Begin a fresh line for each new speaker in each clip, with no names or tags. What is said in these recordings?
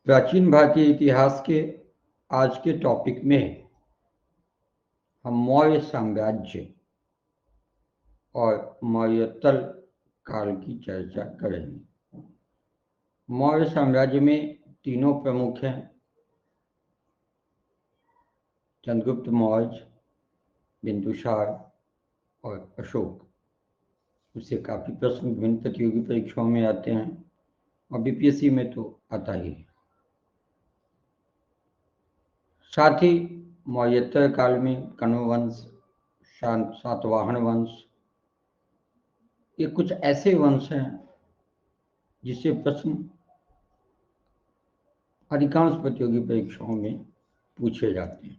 प्राचीन भारतीय इतिहास के आज के टॉपिक में हम मौर्य साम्राज्य और मौर्योत्तर काल की चर्चा करेंगे। मौर्य साम्राज्य में तीनों प्रमुख हैं, चंद्रगुप्त मौर्य, बिंदुसार और अशोक। उससे काफ़ी प्रश्न विभिन्न प्रतियोगी परीक्षाओं में आते हैं और बीपीएससी में तो आता ही है। साथ ही मौर्योत्तर काल में कण्व वंश, सातवाहन वंश, ये कुछ ऐसे वंश हैं जिससे प्रश्न अधिकांश प्रतियोगी परीक्षाओं में पूछे जाते हैं।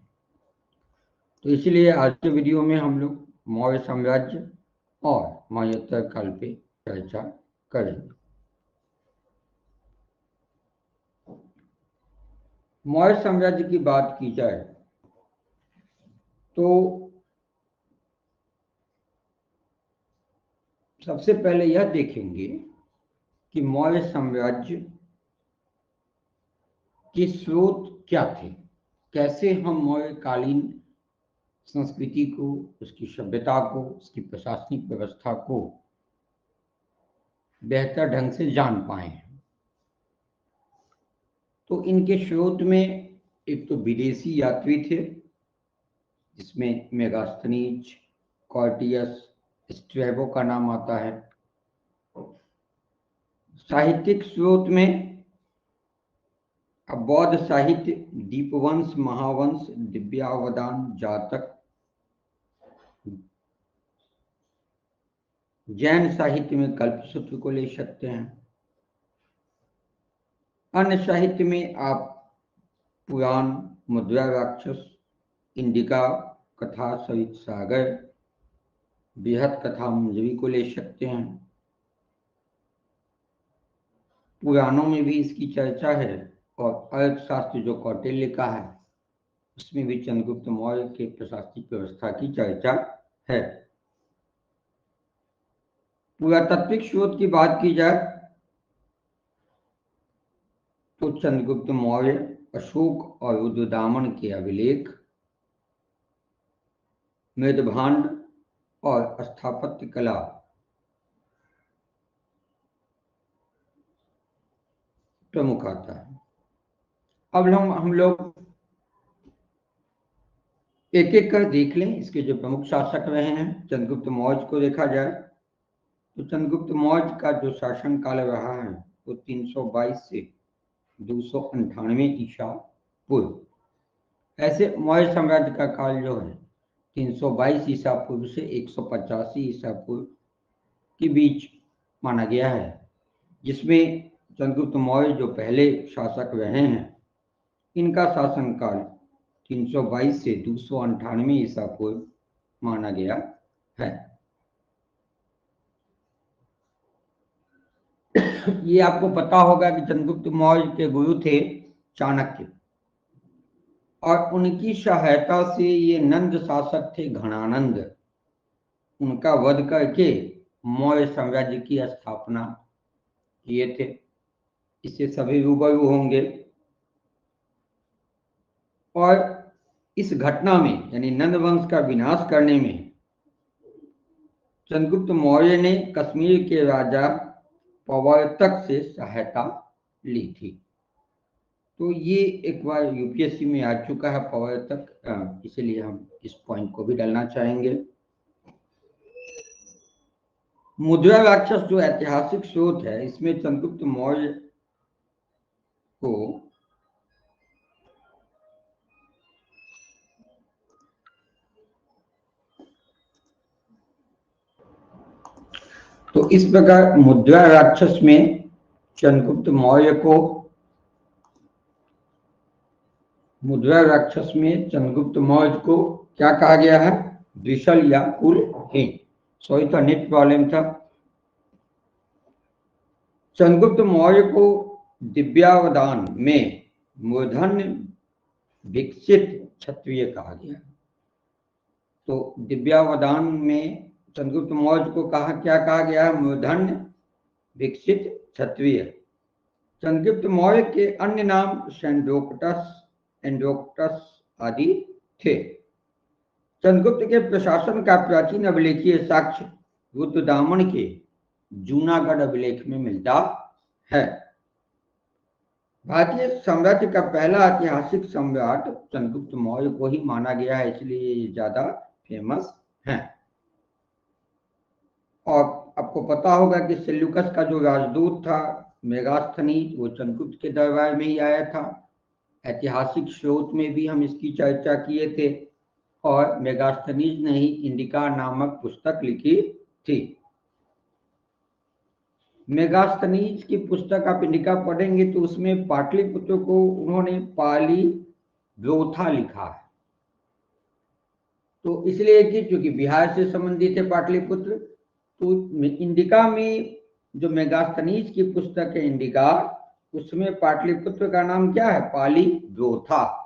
तो इसलिए आज के वीडियो में हम लोग मौर्य साम्राज्य और मौर्योत्तर काल पे चर्चा करेंगे। मौर्य साम्राज्य की बात की जाए तो सबसे पहले यह देखेंगे कि मौर्य साम्राज्य के स्रोत क्या थे, कैसे हम मौर्यकालीन संस्कृति को, उसकी सभ्यता को, उसकी प्रशासनिक व्यवस्था को बेहतर ढंग से जान पाए हैं। तो इनके स्रोत में एक तो विदेशी यात्री थे, जिसमें मेगास्थनीज, कॉर्टियस, स्ट्रैबो का नाम आता है। साहित्यिक स्रोत में बौद्ध साहित्य, दीपवंश, महावंश, दिव्यावदान, जातक, जैन साहित्य में कल्पसूत्र को ले सकते हैं। अन्य साहित्य में आप पुराण, मुद्रा राक्षस, इंडिका कथा, सरित सागर, बृहत कथा मंजरी को ले सकते हैं। पुराणों में भी इसकी चर्चा है और अर्थशास्त्र जो कौटिल्य का है उसमें भी चंद्रगुप्त मौर्य के प्रशासनिक व्यवस्था की चर्चा है। पुरातात्विक स्रोत की बात की जाए तो चंद्रगुप्त मौर्य, अशोक और रुद्रदामन के अभिलेख, मृदभांड और स्थापत्य कला प्रमुख आता है। अब हम लोग एक एक कर देख लें इसके जो प्रमुख शासक रहे हैं। चंद्रगुप्त मौर्य को देखा जाए तो चंद्रगुप्त मौर्य का जो शासन काल रहा है वो 322 से 298 ईसा पूर्व। ऐसे मौर्य साम्राज्य का काल जो है 322 ईसा पूर्व से 185 ईसा पूर्व के बीच माना गया है, जिसमें चंद्रगुप्त मौर्य जो पहले शासक रहे हैं इनका शासनकाल 322 से 298 ईसा पूर्व माना गया है। ये आपको पता होगा कि चंद्रगुप्त मौर्य के गुरु थे चाणक्य, और उनकी सहायता से ये नंद शासक थे घणानंद, उनका वध करके मौर्य साम्राज्य की स्थापना किए थे। इससे सभी रूबरू होंगे। और इस घटना में यानी नंद वंश का विनाश करने में चंद्रगुप्त मौर्य ने कश्मीर के राजा प्रवर्तक से सहायता ली थी। तो ये एक बार यूपीएससी में आ चुका है प्रवर्तक, इसलिए हम इस पॉइंट को भी डालना चाहेंगे। मुद्रा राक्षस जो ऐतिहासिक स्रोत है इसमें चंद्रगुप्त मौर्य को तो इस प्रकार मुद्रा राक्षस में चंद्रगुप्त मौर्य को क्या कहा गया है? द्विशल या कुलहीन। सॉरी था, नेट प्रॉब्लम था। चंद्रगुप्त मौर्य को दिव्यावदान में मूर्धन्य विकसित क्षत्रिय कहा गया। तो दिव्यावदान में चंद्रगुप्त मौर्य को क्या कहा गया है? मूर्धन्य विकसित क्षत्रिय। चंद्रगुप्त मौर्य के अन्य नाम सेंड्रोक्टस, एंड्रोक्टस आदि थे। चंद्रगुप्त के प्रशासन का प्राचीन अभिलेखीय साक्ष्य रुद्रदामन के जूनागढ़ अभिलेख में मिलता है। भारतीय साम्राज्य का पहला ऐतिहासिक सम्राट चंद्रगुप्त मौर्य को ही माना गया है, इसलिए ये ज्यादा फेमस है। और आपको पता होगा कि सेल्यूकस का जो राजदूत था मेगास्थनीज, वो चंद्रगुप्त के दरबार में ही आया था। ऐतिहासिक स्रोत में भी हम इसकी चर्चा किए थे, और मेगास्थनीज ने ही इंडिका नामक पुस्तक लिखी थी। मेगास्थनीज की पुस्तक आप इंडिका पढ़ेंगे तो उसमें पाटलिपुत्र को उन्होंने पाली ब्रोथा लिखा है। तो इसलिए कि क्योंकि बिहार से संबंधित है पाटलिपुत्र, तो इंडिका में जो मेगास्थनीज की पुस्तक है इंडिका, उसमें पाटलिपुत्र का नाम क्या है? पाली ब्रोथा।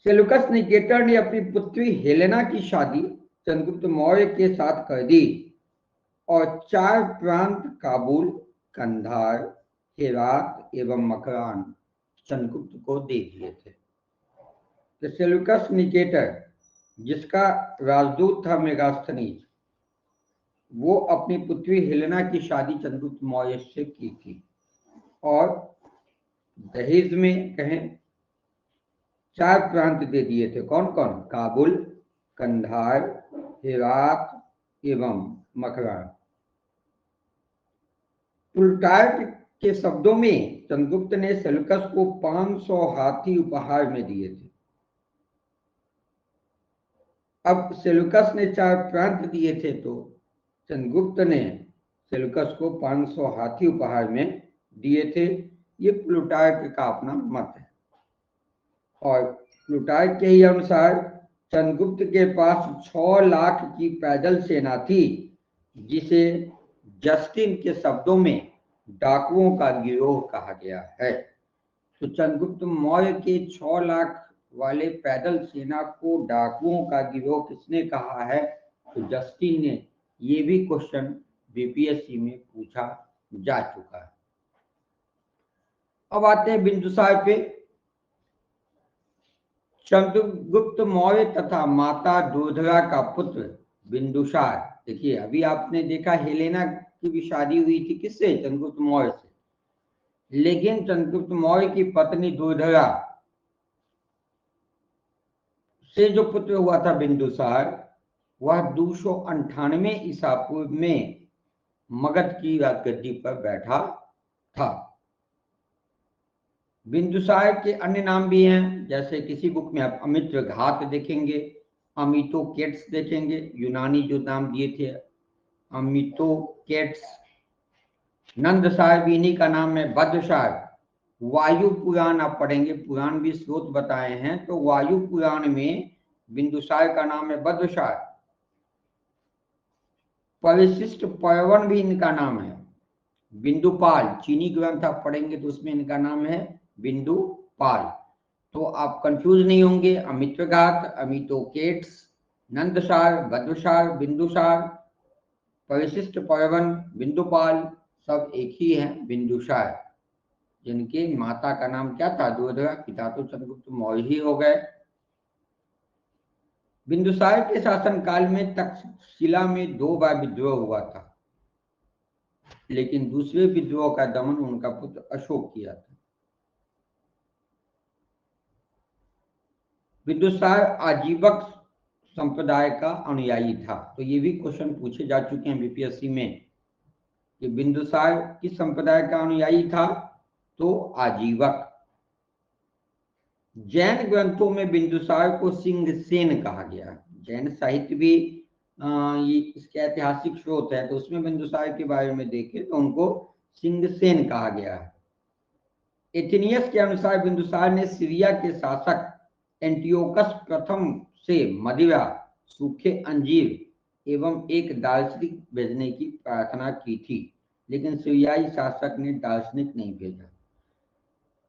सेल्यूकस निकेटर ने अपनी पुत्री हेलेना की शादी चंद्रगुप्त मौर्य के साथ कर दी और 4 प्रांत काबुल, कंधार, हेरात एवं मकरान चंद्रगुप्त को दे दिए थे। तो सेल्यूकस निकेटर, जिसका राजदूत था मेगास्थनीज, वो अपनी पुत्री हेलेना की शादी चंद्रगुप्त मौर्य से की थी और दहेज में कहें 4 प्रांत दे दिए थे। कौन कौन? काबुल, कंधार, हेरात एवं मकरान। प्लूटार्क के शब्दों में चंद्रगुप्त ने सेल्यूकस को 500 हाथी उपहार में दिए थे। अब सेल्यूकस ने 4 प्रांत दिए थे, तो चंद्रगुप्त ने सेल्यूकस को 500 हाथी उपहार में दिए थे। ये प्लूटार्क का अपना मत है। और प्लूटार्क के ही अनुसार चंद्रगुप्त के पास 6 लाख की पैदल सेना थी, जिसे जस्टिन के शब्दों में डाकुओं का गिरोह कहा गया है। तो चंद्रगुप्त मौर्य के 6 लाख वाले पैदल सेना को डाकुओं का गिरोह किसने कहा है? तो जस्टिन ने। ये भी क्वेश्चन बीपीएससी में पूछा जा चुका है। अब आते हैं बिंदुसार पे। चंद्रगुप्त मौर्य तथा माता दुर्धरा का पुत्र बिंदुसार। देखिए, अभी आपने देखा हेलेना की भी शादी हुई थी किससे? चंद्रगुप्त मौर्य से। लेकिन चंद्रगुप्त मौर्य की पत्नी दुर्धरा से जो पुत्र हुआ था बिंदुसार, वह 298 ईसा पूर्व में मगध की राजगद्दी पर बैठा था। बिंदुसार के अन्य नाम भी हैं, जैसे किसी बुक में आप अमित्र घात देखेंगे, अमितोकेट्स देखेंगे, यूनानी जो नाम दिए थे अमितोकेट्स। नंदसार भी इन्हीं का नाम है। भद्रसार, वायु पुराण आप पढ़ेंगे, पुराण भी स्रोत बताए हैं, तो वायु पुराण में बिंदुसार का नाम है भद्रसार। परिशिष्ट पर्वन भी इनका नाम है। बिंदुपाल, चीनी ग्रंथ आप पढ़ेंगे तो उसमें इनका नाम है बिंदुपाल। तो आप कंफ्यूज नहीं होंगे। अमित्रघात, अमितोकेट्स, नंदसार, भद्रसार, बिंदुसार, परिशिष्ट पर्वन, बिंदुपाल, सब एक ही है, बिंदुसार, जिनके माता का नाम क्या था? दुर्धरा। पिता तो चंद्रगुप्त मौर्य ही हो गए। बिंदुसार के शासन काल में तक्षशिला में 2 बार विद्रोह हुआ था, लेकिन दूसरे विद्रोह का दमन उनका पुत्र अशोक किया था। बिंदुसार आजीवक संप्रदाय का अनुयायी था। तो ये भी क्वेश्चन पूछे जा चुके हैं बीपीएससी में कि बिंदुसार किस संप्रदाय का अनुयायी था? तो आजीवक। जैन ग्रंथों में बिंदुसार को सिंहसेन कहा गया है। जैन साहित्य भी ये इसके ऐतिहासिक स्रोत है, तो उसमें बिंदुसार के बारे में देखें तो उनको सिंहसेन कहा गया है। एथिनियस के अनुसार बिंदुसार ने सीरिया के शासक एंटियोकस प्रथम से मदिरा, सूखे अंजीर एवं एक दार्शनिक भेजने की प्रार्थना की थी, लेकिन सीरियाई शासक ने दार्शनिक नहीं भेजा।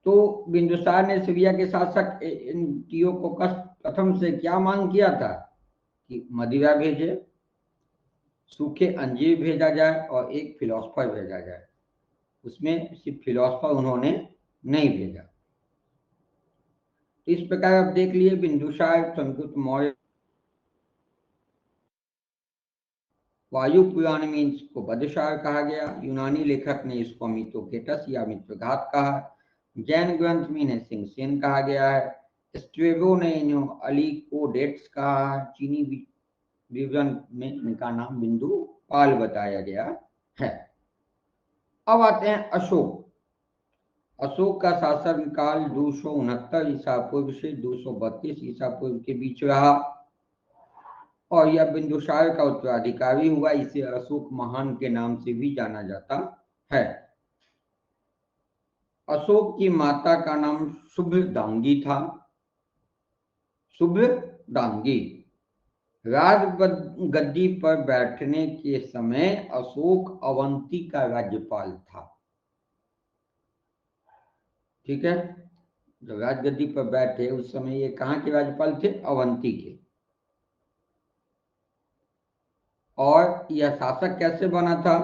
तो बिंदुसार ने सीरिया के शासक एंटियोकस प्रथम से क्या मांग किया था? कि मदिरा भेजे, सूखे अंजीर भेजा जाए और एक फिलोसफर भेजा जाए। उसमें सिर्फ फिलोसफर उन्होंने नहीं भेजा। इस प्रकार आप देख लिए बिंदुसार, चंद्रगुप्त मौर्य, वायु पुराण में इसको वधशार कहा गया, यूनानी लेखक ने इसको मिथोकेटस या मित्रघात कहा, जैन ग्रंथ में इन्हें सिंहसेन कहा गया है, स्ट्रेबो ने इन्हें अलीकोडेट्स कहा है, चीनी विवरण में इनका नाम बिंदु पाल बताया गया है। अब आते हैं अशोक। अशोक का शासन काल 269 ईसा पूर्व से 232 ईसा पूर्व के बीच रहा और यह बिंदुसार का उत्तराधिकारी हुआ। इसे अशोक महान के नाम से भी जाना जाता है। अशोक की माता का नाम शुभदांगी था। शुभदांगी राज गद्दी पर बैठने के समय अशोक अवंती का राज्यपाल था। ठीक है, जब राजगद्दी पर बैठे उस समय ये कहाँ के राज्यपाल थे? अवंती के। और यह शासक कैसे बना था?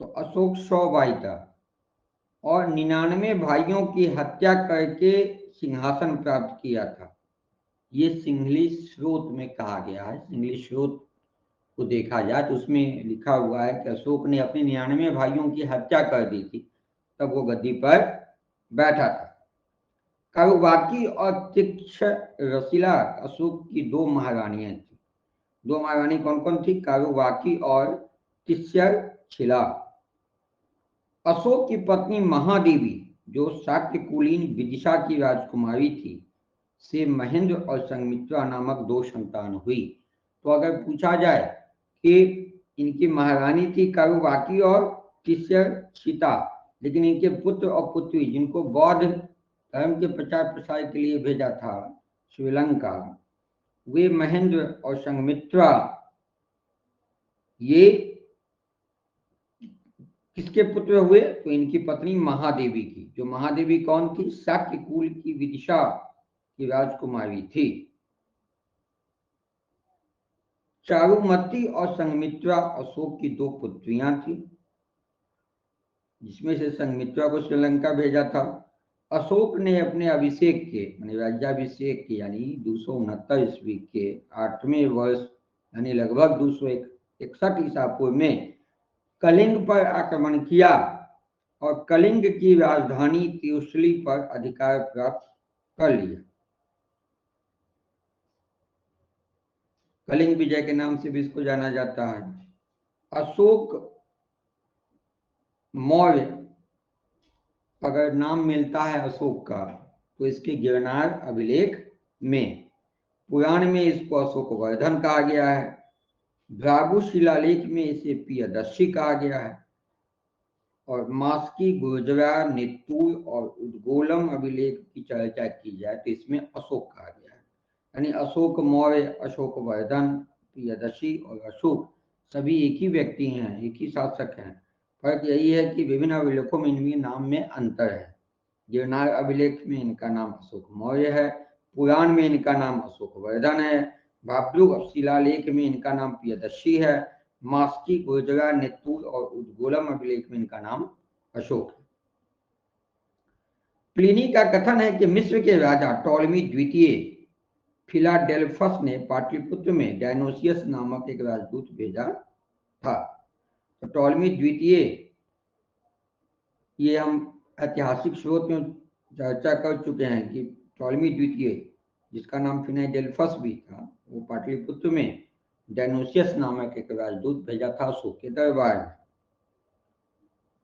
तो अशोक 100 भाई था और 99 भाइयों की हत्या करके सिंहासन प्राप्त किया था। ये सिंहली स्रोत में कहा गया है। सिंहली स्रोत को देखा जाए तो उसमें लिखा हुआ है कि अशोक ने अपने 99 भाइयों की हत्या कर दी थी, तब वो गद्दी पर बैठा था। कारुबाकी और तिक्षरशिला अशोक की 2 महारानियां थी। 2 महारानी कौन कौन थी? कारुबाकी और तिक्षरशिला। अशोक की पत्नी महादेवी, जो शाक्य कुलीन विदिशा की राजकुमारी थी, से महेंद्र और संघमित्रा नामक 2 संतान हुई। तो अगर पूछा जाए कि इनकी महारानी थी कारुबाकी और तिक्षरशिला, लेकिन इनके पुत्र और पुत्री जिनको बौद्ध धर्म के प्रचार प्रसार के लिए भेजा था श्रीलंका, वे महेंद्र और संघमित्रा, ये किसके पुत्र हुए? तो इनकी पत्नी महादेवी की। जो महादेवी कौन थी? शाक्य कुल की विदिशा की राजकुमारी थी। चारुमती और संघमित्रा अशोक की 2 पुत्रियां थी, जिसमें से संघमित्रा को श्रीलंका भेजा था। अशोक ने अपने अभिषेक के यानी राज्याभिषेक के यानी 269 ईस्वी के 8वें वर्ष यानी लगभग 261 ईसा पूर्व में कलिंग पर आक्रमण किया और कलिंग की राजधानी त्रिशूली पर अधिकार प्राप्त कर लिया। कलिंग विजय के नाम से भी इसको जाना जाता है। अशोक मौर्य अगर नाम मिलता है अशोक का तो इसके गिरनार अभिलेख में, पुराण में इसको अशोक वर्धन कहा गया है, भ्रागु शिलालेख में इसे पियदर्शी कहा गया है और मास्की, गुर्जरा, नित्तूर और उद्गोलम अभिलेख की चर्चा की जाए तो इसमें अशोक कहा गया है। यानी अशोक मौर्य, अशोक वर्धन, पियदर्शी और अशोक सभी एक ही व्यक्ति हैं, एक ही शासक हैं। फर्क यही है कि विभिन्न अभिलेखों में इनके नाम में अंतर है। गिरनार अभिलेख में इनका नाम अशोक मौर्य है, पुराण में इनका नाम अशोक वर्धन है, भाब्रू शिलालेख में इनका नाम पियदर्शी है, मास्की, गुर्जरा, नित्तूर और उद्गोलम अभिलेख में इनका नाम अशोक है। प्लिनी का कथन है कि मिस्र के राजा टॉलमी द्वितीय फिलाडेल्फस ने पाटलिपुत्र में डायनोसियस नामक एक राजदूत भेजा था। तो टॉलमी द्वितीय, ये हम ऐतिहासिक स्रोत में चर्चा कर चुके हैं कि टॉलमी द्वितीय, जिसका नाम फिलाडेल्फस भी था, वो पाटलिपुत्र में डायनोसियस नामक एक राजदूत भेजा था अशोक के दरबार में।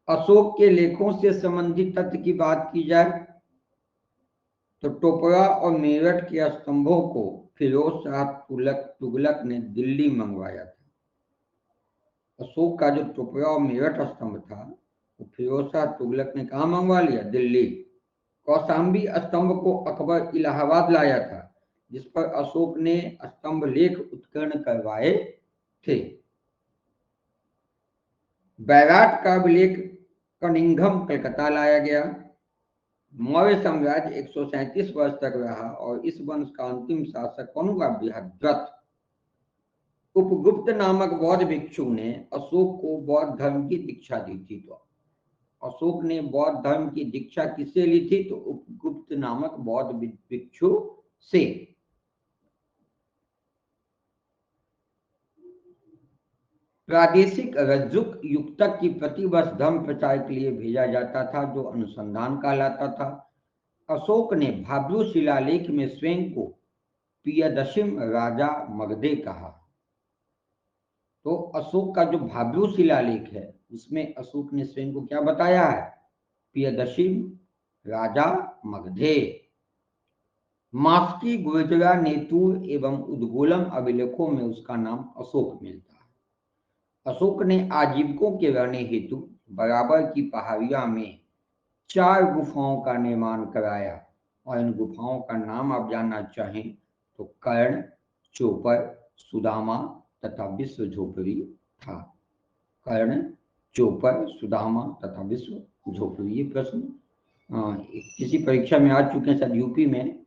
अशोक के लेखों से संबंधित तथ्य की बात की जाए तो टोपरा और मेरठ के स्तंभों को फिरोज शाह तुगलक ने दिल्ली मंगवाया था। अशोक का जो टोपरा और मेरठ स्तंभ था वो फिरोज शाह तुगलक ने कहाँ मंगवा लिया? दिल्ली। कौशाम्बी स्तंभ को अकबर इलाहाबाद लाया था, जिस पर अशोक ने स्तंभ लेख उत्कीर्ण करवाए थे। बैराट का अभिलेख कनिंघम कलकत्ता लाया गया। मौर्य साम्राज्य 137 वर्ष तक रहा और इस वंश का अंतिम शासक कौन हुआ? बृहद्रथ। उपगुप्त नामक बौद्ध भिक्षु ने अशोक को बौद्ध धर्म की दीक्षा दी थी। तो अशोक ने बौद्ध धर्म की दीक्षा किससे ली थी? तो उपगुप्त नामक बौद्ध भिक्षु से। प्रादेशिक रज्जुक युक्तक की प्रतिवर्ष धर्म प्रचार के लिए भेजा जाता था, जो अनुसंधान कहलाता था। अशोक ने भाब्रू शिलालेख में स्वयं को पियदशिम राजा मगधे कहा। तो अशोक का जो भाब्रू शिलालेख है उसमें अशोक ने स्वयं को क्या बताया है? पियदशिम राजा मगधे। मास्की, गुर्जरा, नेतूर एवं उद्गोलम अभिलेखों में उसका नाम अशोक मिलता है। अशोक ने आजीविकों के रहने हेतु बराबर की पहाड़ियां में 4 गुफाओं का निर्माण कराया, और इन गुफाओं का नाम आप जानना चाहें तो कर्ण, चोपर, सुदामा तथा विश्व झोपड़ी था। कर्ण, चोपर, सुदामा तथा विश्व झोपड़ी। ये प्रश्न किसी परीक्षा में आ चुके हैं, शायद यूपी में।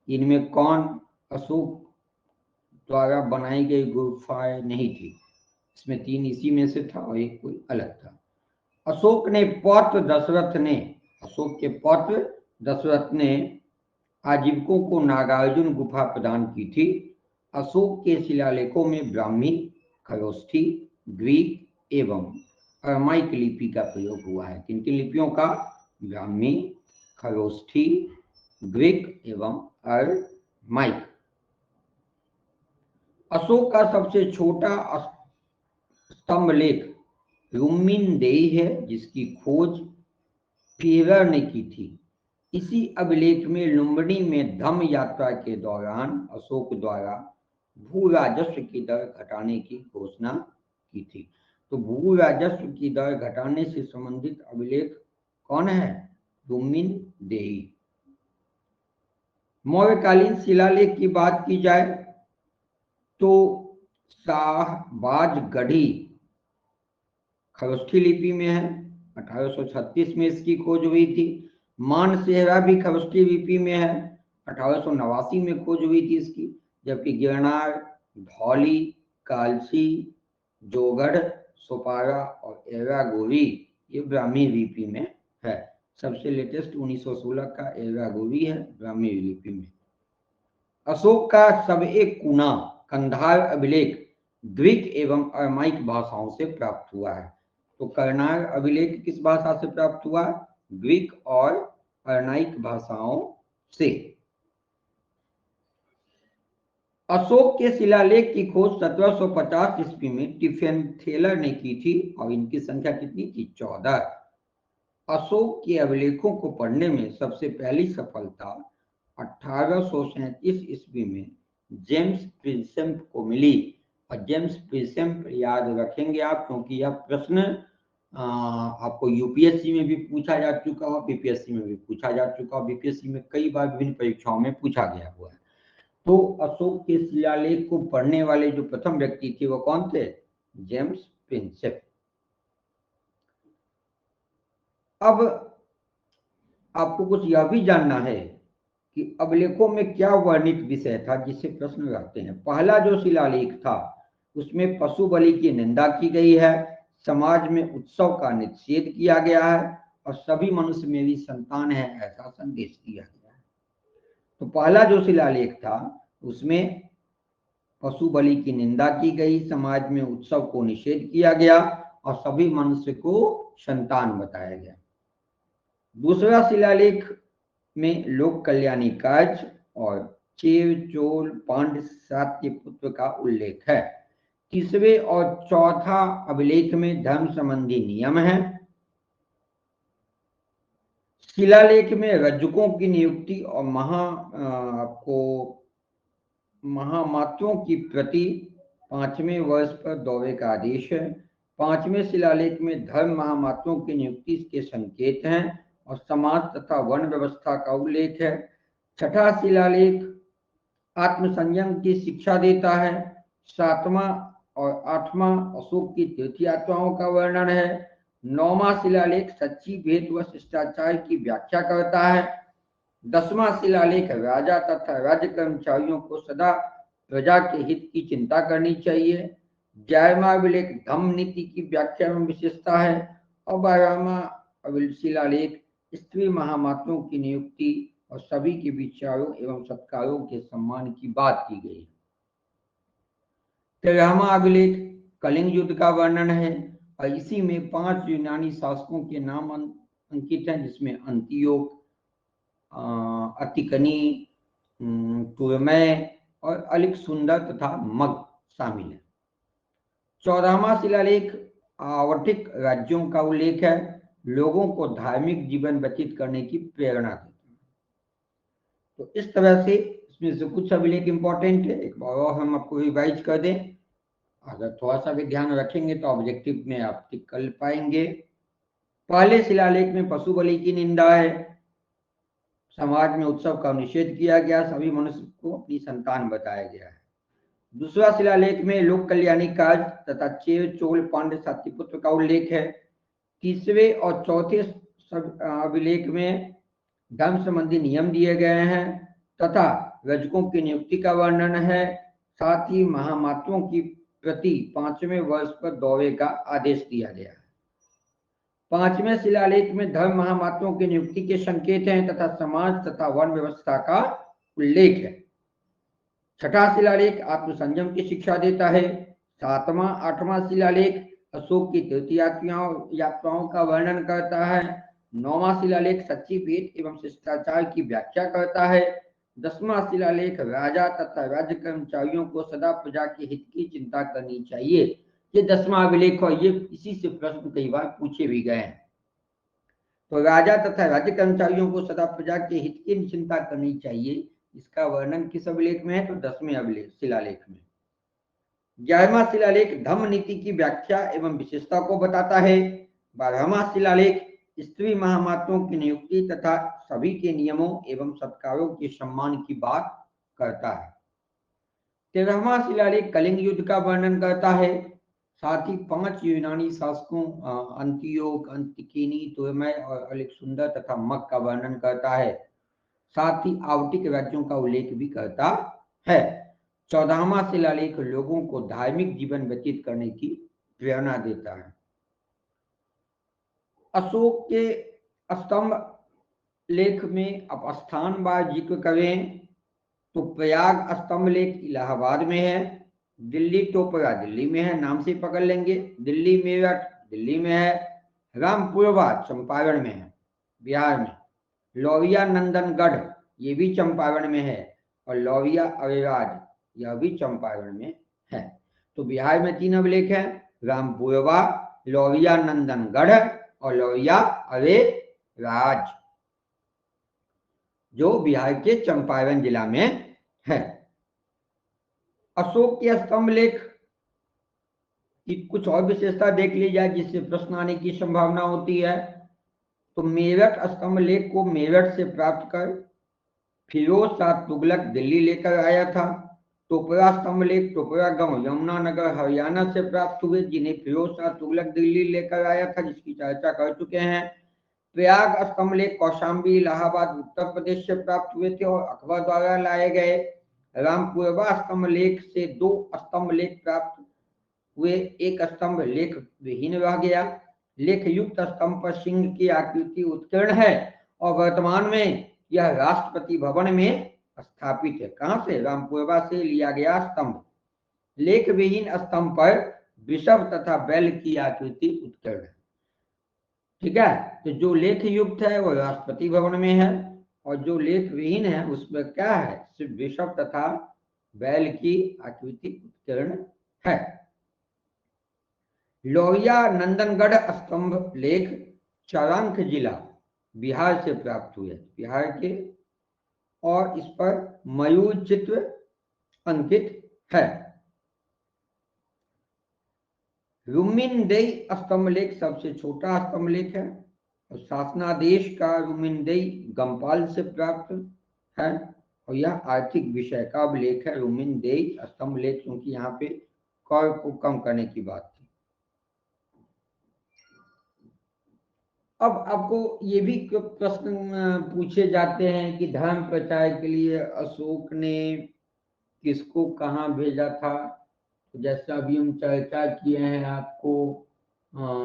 इनमें कौन अशोक द्वारा बनाई गई गुफाएं नहीं थी? इसमें 3 इसी में से था और एक कोई अलग था। अशोक के पौत्र दशरथ ने आजीविकों को नागार्जुन गुफा प्रदान की थी। अशोक के शिलालेखों में ब्राह्मी, खरोष्ठी, ग्रीक एवं अरमाइक लिपि का प्रयोग हुआ है। किन किन लिपियों का? ब्राह्मी, खरोष्ठी, ग्रीक एवं अरमाइक। अशोक का सबसे छोटा स्तंभ लेख रुम्मिनदेही है, जिसकी खोज फीहरर ने की थी। इसी अभिलेख में लुम्बिनी में धम्म यात्रा के दौरान अशोक द्वारा भू राजस्व की दर घटाने की घोषणा की थी। तो भू राजस्व की दर घटाने से संबंधित अभिलेख कौन है? रुम्मिनदेही। मौर्यकालीन शिलालेख की बात की जाए तो शाहबाजगढ़ी खरोष्ठी लिपि में है, 1836 में इसकी खोज हुई थी। मानसेहरा भी खरोष्ठी लिपि में है, 1889 में खोज हुई थी इसकी। जबकि गिरनार, धौली, कालसी, जोगढ़, सोपारा और एरागोरी ये ब्राह्मी लिपि में है। सबसे लेटेस्ट 1916 का एरागोरी है ब्राह्मी लिपि में। अशोक का सब-ए-कुना कंधार अभिलेख ग्रीक एवं अरमाइक भाषाओं से प्राप्त हुआ है। तो करनार अभिलेख किस भाषा से प्राप्त हुआ? ग्रीक और अरमाइक भाषाओं से। अशोक के शिलालेख की खोज 1750 ईस्वी में टिफेनथेलर ने की थी और इनकी संख्या कितनी थी? 14। अशोक के अभिलेखों को पढ़ने में सबसे पहली सफलता 1837 ईस्वी में जेम्स प्रिंसेप को मिली। और जेम्स प्रिंसेप याद रखेंगे आप, क्योंकि यह प्रश्न आपको यूपीएससी में भी पूछा जा चुका हो, बीपीएससी में भी पूछा जा चुका हो। बीपीएससी में कई बार विभिन्न परीक्षाओं में पूछा गया हुआ है। तो अशोक के शिलालेख को पढ़ने वाले जो प्रथम व्यक्ति थे वो कौन थे? James Prinsep. अब आपको कुछ यह भी जानना है कि अभिलेखों में क्या वर्णित विषय था जिससे प्रश्न रहते हैं। पहला जो शिलालेख था उसमें पशु बलि की निंदा की गई है, समाज में उत्सव का निषेध किया गया है और सभी मनुष्य मेरी संतान है ऐसा संदेश दिया गया है। तो पहला जो शिलालेख था उसमें पशु बलि की निंदा की गई, समाज में उत्सव को निषेध किया गया और सभी मनुष्य को संतान बताया गया। दूसरा शिलालेख में लोक कल्याणी कार्य और चेव, चोल, पांड्य, सात्य पुत्र का उल्लेख है। तीसरे और चौथा अभिलेख में धर्म संबंधी नियम है। शिलालेख में रज्जुकों की नियुक्ति और महामात्रों की प्रति 5वें वर्ष पर दौरे का आदेश है। 5वें शिलालेख में धर्म महामात्रों की नियुक्ति के संकेत हैं और समाज तथा वर्ण व्यवस्था का उल्लेख है। 6ठा शिलालेख आत्मसंयम की शिक्षा देता है। 7वां और 8वां अशोक की तीर्थ यात्राओं का वर्णन है। 9वां शिलालेख सच्ची भेद व शिष्टाचार की व्याख्या करता है। 10वां शिलालेख राजा तथा राज्य कर्मचारियों को सदा प्रजा के हित की चिंता करनी चाहिए। 11वां अभिलेख धम्म नीति की व्याख्या में विशेषता है और 12वां शिलालेख स्त्री महामाताओं की नियुक्ति और सभी के विचारों एवं सत्कारों के सम्मान की बात की गई। 13वां अभिलेख कलिंग युद्ध का वर्णन है और इसी में 5 यूनानी शासकों के नाम अंकित हैं, जिसमें अंतियोक, अतिकनी, टोलेमी और अलेक्जेंडर तथा मग शामिल है। 14वां शिलालेख आवटिक राज्यों का उल्लेख है, लोगों को धार्मिक जीवन व्यतीत करने की प्रेरणा देता है। तो इस तरह से इसमें से कुछ अभिलेख इंपॉर्टेंट है, एक बार और हम आपको रिवाइज कर दें। अगर थोड़ा सा भी ध्यान रखेंगे तो ऑब्जेक्टिव में आप टिक कर पाएंगे। पहले शिलालेख में पशु बलि की निंदा है, समाज में उत्सव का निषेध किया गया, सभी मनुष्य को अपनी संतान बताया गया है। दूसरा शिलालेख में लोक कल्याणी कार्य तथा चेर चोल पांड्य सात्यपुत्र का उल्लेख है। तीसरे और चौथे अभिलेख में धर्म संबंधी नियम दिए गए हैं तथा रजकों की नियुक्ति का वर्णन है। साथ ही महामाताओं की प्रति 5वें वर्ष पर दौरे का आदेश दिया गया है। 5वें शिलालेख में धर्म महामाताओं की नियुक्ति के संकेत हैं तथा समाज तथा वन व्यवस्था का उल्लेख है। 6वां शिलालेख आत्मसंयम की शिक्षा देता है। 7वां 8वां शिलालेख अशोक की तीर्थ यात्राओं का वर्णन करता है। 9वां शिलालेख सच्ची भेंट एवं शिष्टाचार की व्याख्या करता है। 10वां शिलालेख राजा तथा राज्य कर्मचारियों को सदा प्रजा के हित की चिंता करनी चाहिए। ये 10वां अभिलेख और ये इसी से प्रश्न कई बार पूछे भी गए हैं। तो राजा तथा राज्य कर्मचारियों को सदा प्रजा के हित की चिंता करनी चाहिए, इसका वर्णन किस अभिलेख में है? तो 10वें अभिलेख शिलालेख में। 11वां शिलालेख धम्म नीति की व्याख्या एवं विशेषता को बताता है। 12वां शिलालेख स्त्री महामाताओं की नियुक्ति तथा सभी के नियमों एवं सत्कारों के सम्मान की बात करता है। 13वां शिलालेख कलिंग युद्ध का वर्णन करता है। साथ ही 5 यूनानी शासकों अंतियोक, अंतिकेनी, टोलेमी और अलेक्जेंडर तथा मग का वर्णन करता है। साथ ही आवटिक राज्यों का उल्लेख भी करता है। 14वां शिलालेख लोगों को धार्मिक जीवन व्यतीत करने की प्रेरणा देता है। अशोक के स्तंभ लेख में अब स्थानवार जिक्र करें तो प्रयाग स्तंभ लेख इलाहाबाद में है। दिल्ली टोपरा दिल्ली में है, नाम से पकड़ लेंगे। दिल्ली मेरठ दिल्ली में है। रामपुरवा चंपारण में है, बिहार में। लौरिया नंदनगढ़ ये भी चंपारण में है और लौरिया अरेराज यह भी चंपारण में है। तो बिहार में 3 अभिलेख हैं, रामपुरवा, लौरिया नंदनगढ़ और लौरिया अरेराज, जो बिहार के चंपारण जिला में है। अशोक के स्तंभ लेख की कुछ और विशेषता देख ली जाए जिससे प्रश्न आने की संभावना होती है। तो मेरठ स्तंभ लेख को मेरठ से प्राप्त कर फिरोज शाह तुगलक दिल्ली लेकर आया था। टोपरा स्तंभ लेख टोपरा गांव यमुनानगर हरियाणा से प्राप्त हुए, जिन्हें फिरोज शाह तुगलक दिल्ली लेकर आया था, जिसकी चर्चा कर चुके हैं। प्रयाग स्तंभ लेख कौशाम्बी इलाहाबाद उत्तर प्रदेश से प्राप्त हुए थे और अकबर द्वारा लाए गए। रामपुरवा स्तंभ लेख से 2 स्तंभ लेख प्राप्त हुए, एक स्तंभ लेख विहीन रह गया। लेख युक्त स्तंभ पर सिंह की आकृति उत्कीर्ण है और वर्तमान में यह राष्ट्रपति भवन में स्थापित है। कहां से? रामपुरवा से लिया गया स्तंभ। लेख विहीन स्तंभ पर वृषभ तथा बैल की आकृति उत्कीर्ण है। ठीक है, तो जो लेख युक्त है वो राष्ट्रपति भवन में है और जो लेख विहीन है उसमें क्या है? सिर्फ वृषभ तथा बैल की आकृति उत्कीर्ण है। लौरिया नंदनगढ़ स्तंभ लेख चारंक जिला बिहार से प्राप्त हुए, बिहार के, और इस पर मयूर चित्र अंकित है। रुमिनदेई स्तंभ लेख सबसे छोटा स्तंभ लेख है और शासनादेश का रुमिनदेई गंपाल से प्राप्त है और यह आर्थिक विषय का अभिलेख है। रुमिनदेई स्तंभ लेख, क्योंकि यहाँ पे कर को कम करने की बात थी। अब आपको ये भी प्रश्न पूछे जाते हैं कि धर्म प्रचार के लिए अशोक ने किसको कहाँ भेजा था। तो जैसा अभी हम चर्चा किए हैं आपको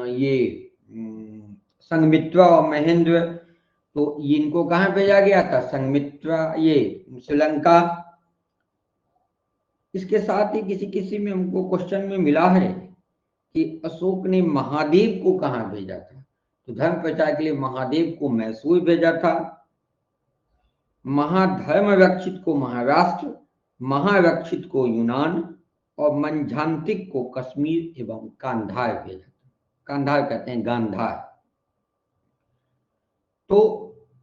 ये संघमित्रा और महेंद्र, तो इनको कहाँ भेजा गया था? संघमित्रा ये श्रीलंका। इसके साथ ही किसी किसी में हमको क्वेश्चन में मिला है कि अशोक ने महादेव को कहाँ भेजा था, तो धर्म प्रचार के लिए महादेव को मैसूर भेजा था, महाधर्मरक्षित को महाराष्ट्र, महारक्षित को यूनान और मंझांतिक को कश्मीर एवं गांधार भेजा था। गांधार कहते हैं गांधार। तो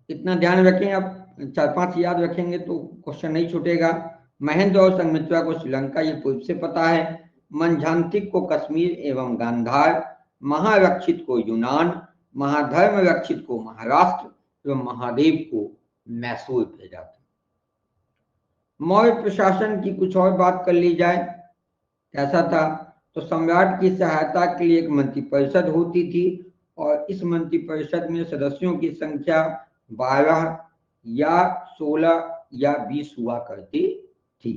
इतना ध्यान रखें, आप 4-5 याद रखेंगे तो क्वेश्चन नहीं छूटेगा। महेंद्र और संघमित्रा को श्रीलंका, ये पूर्व से पता है। मंझांतिक को कश्मीर एवं गांधार, महारक्षित को यूनान, महाधर्मरक्षित को महाराष्ट्र एवं महादेव को मैसूर भेजा था। मौर्य प्रशासन की कुछ और बात कर ली जाए, कैसा था? तो सम्राट की सहायता के लिए एक मंत्रिपरिषद होती थी और इस मंत्रिपरिषद में सदस्यों की संख्या 12 या 16 या 20 हुआ करती थी।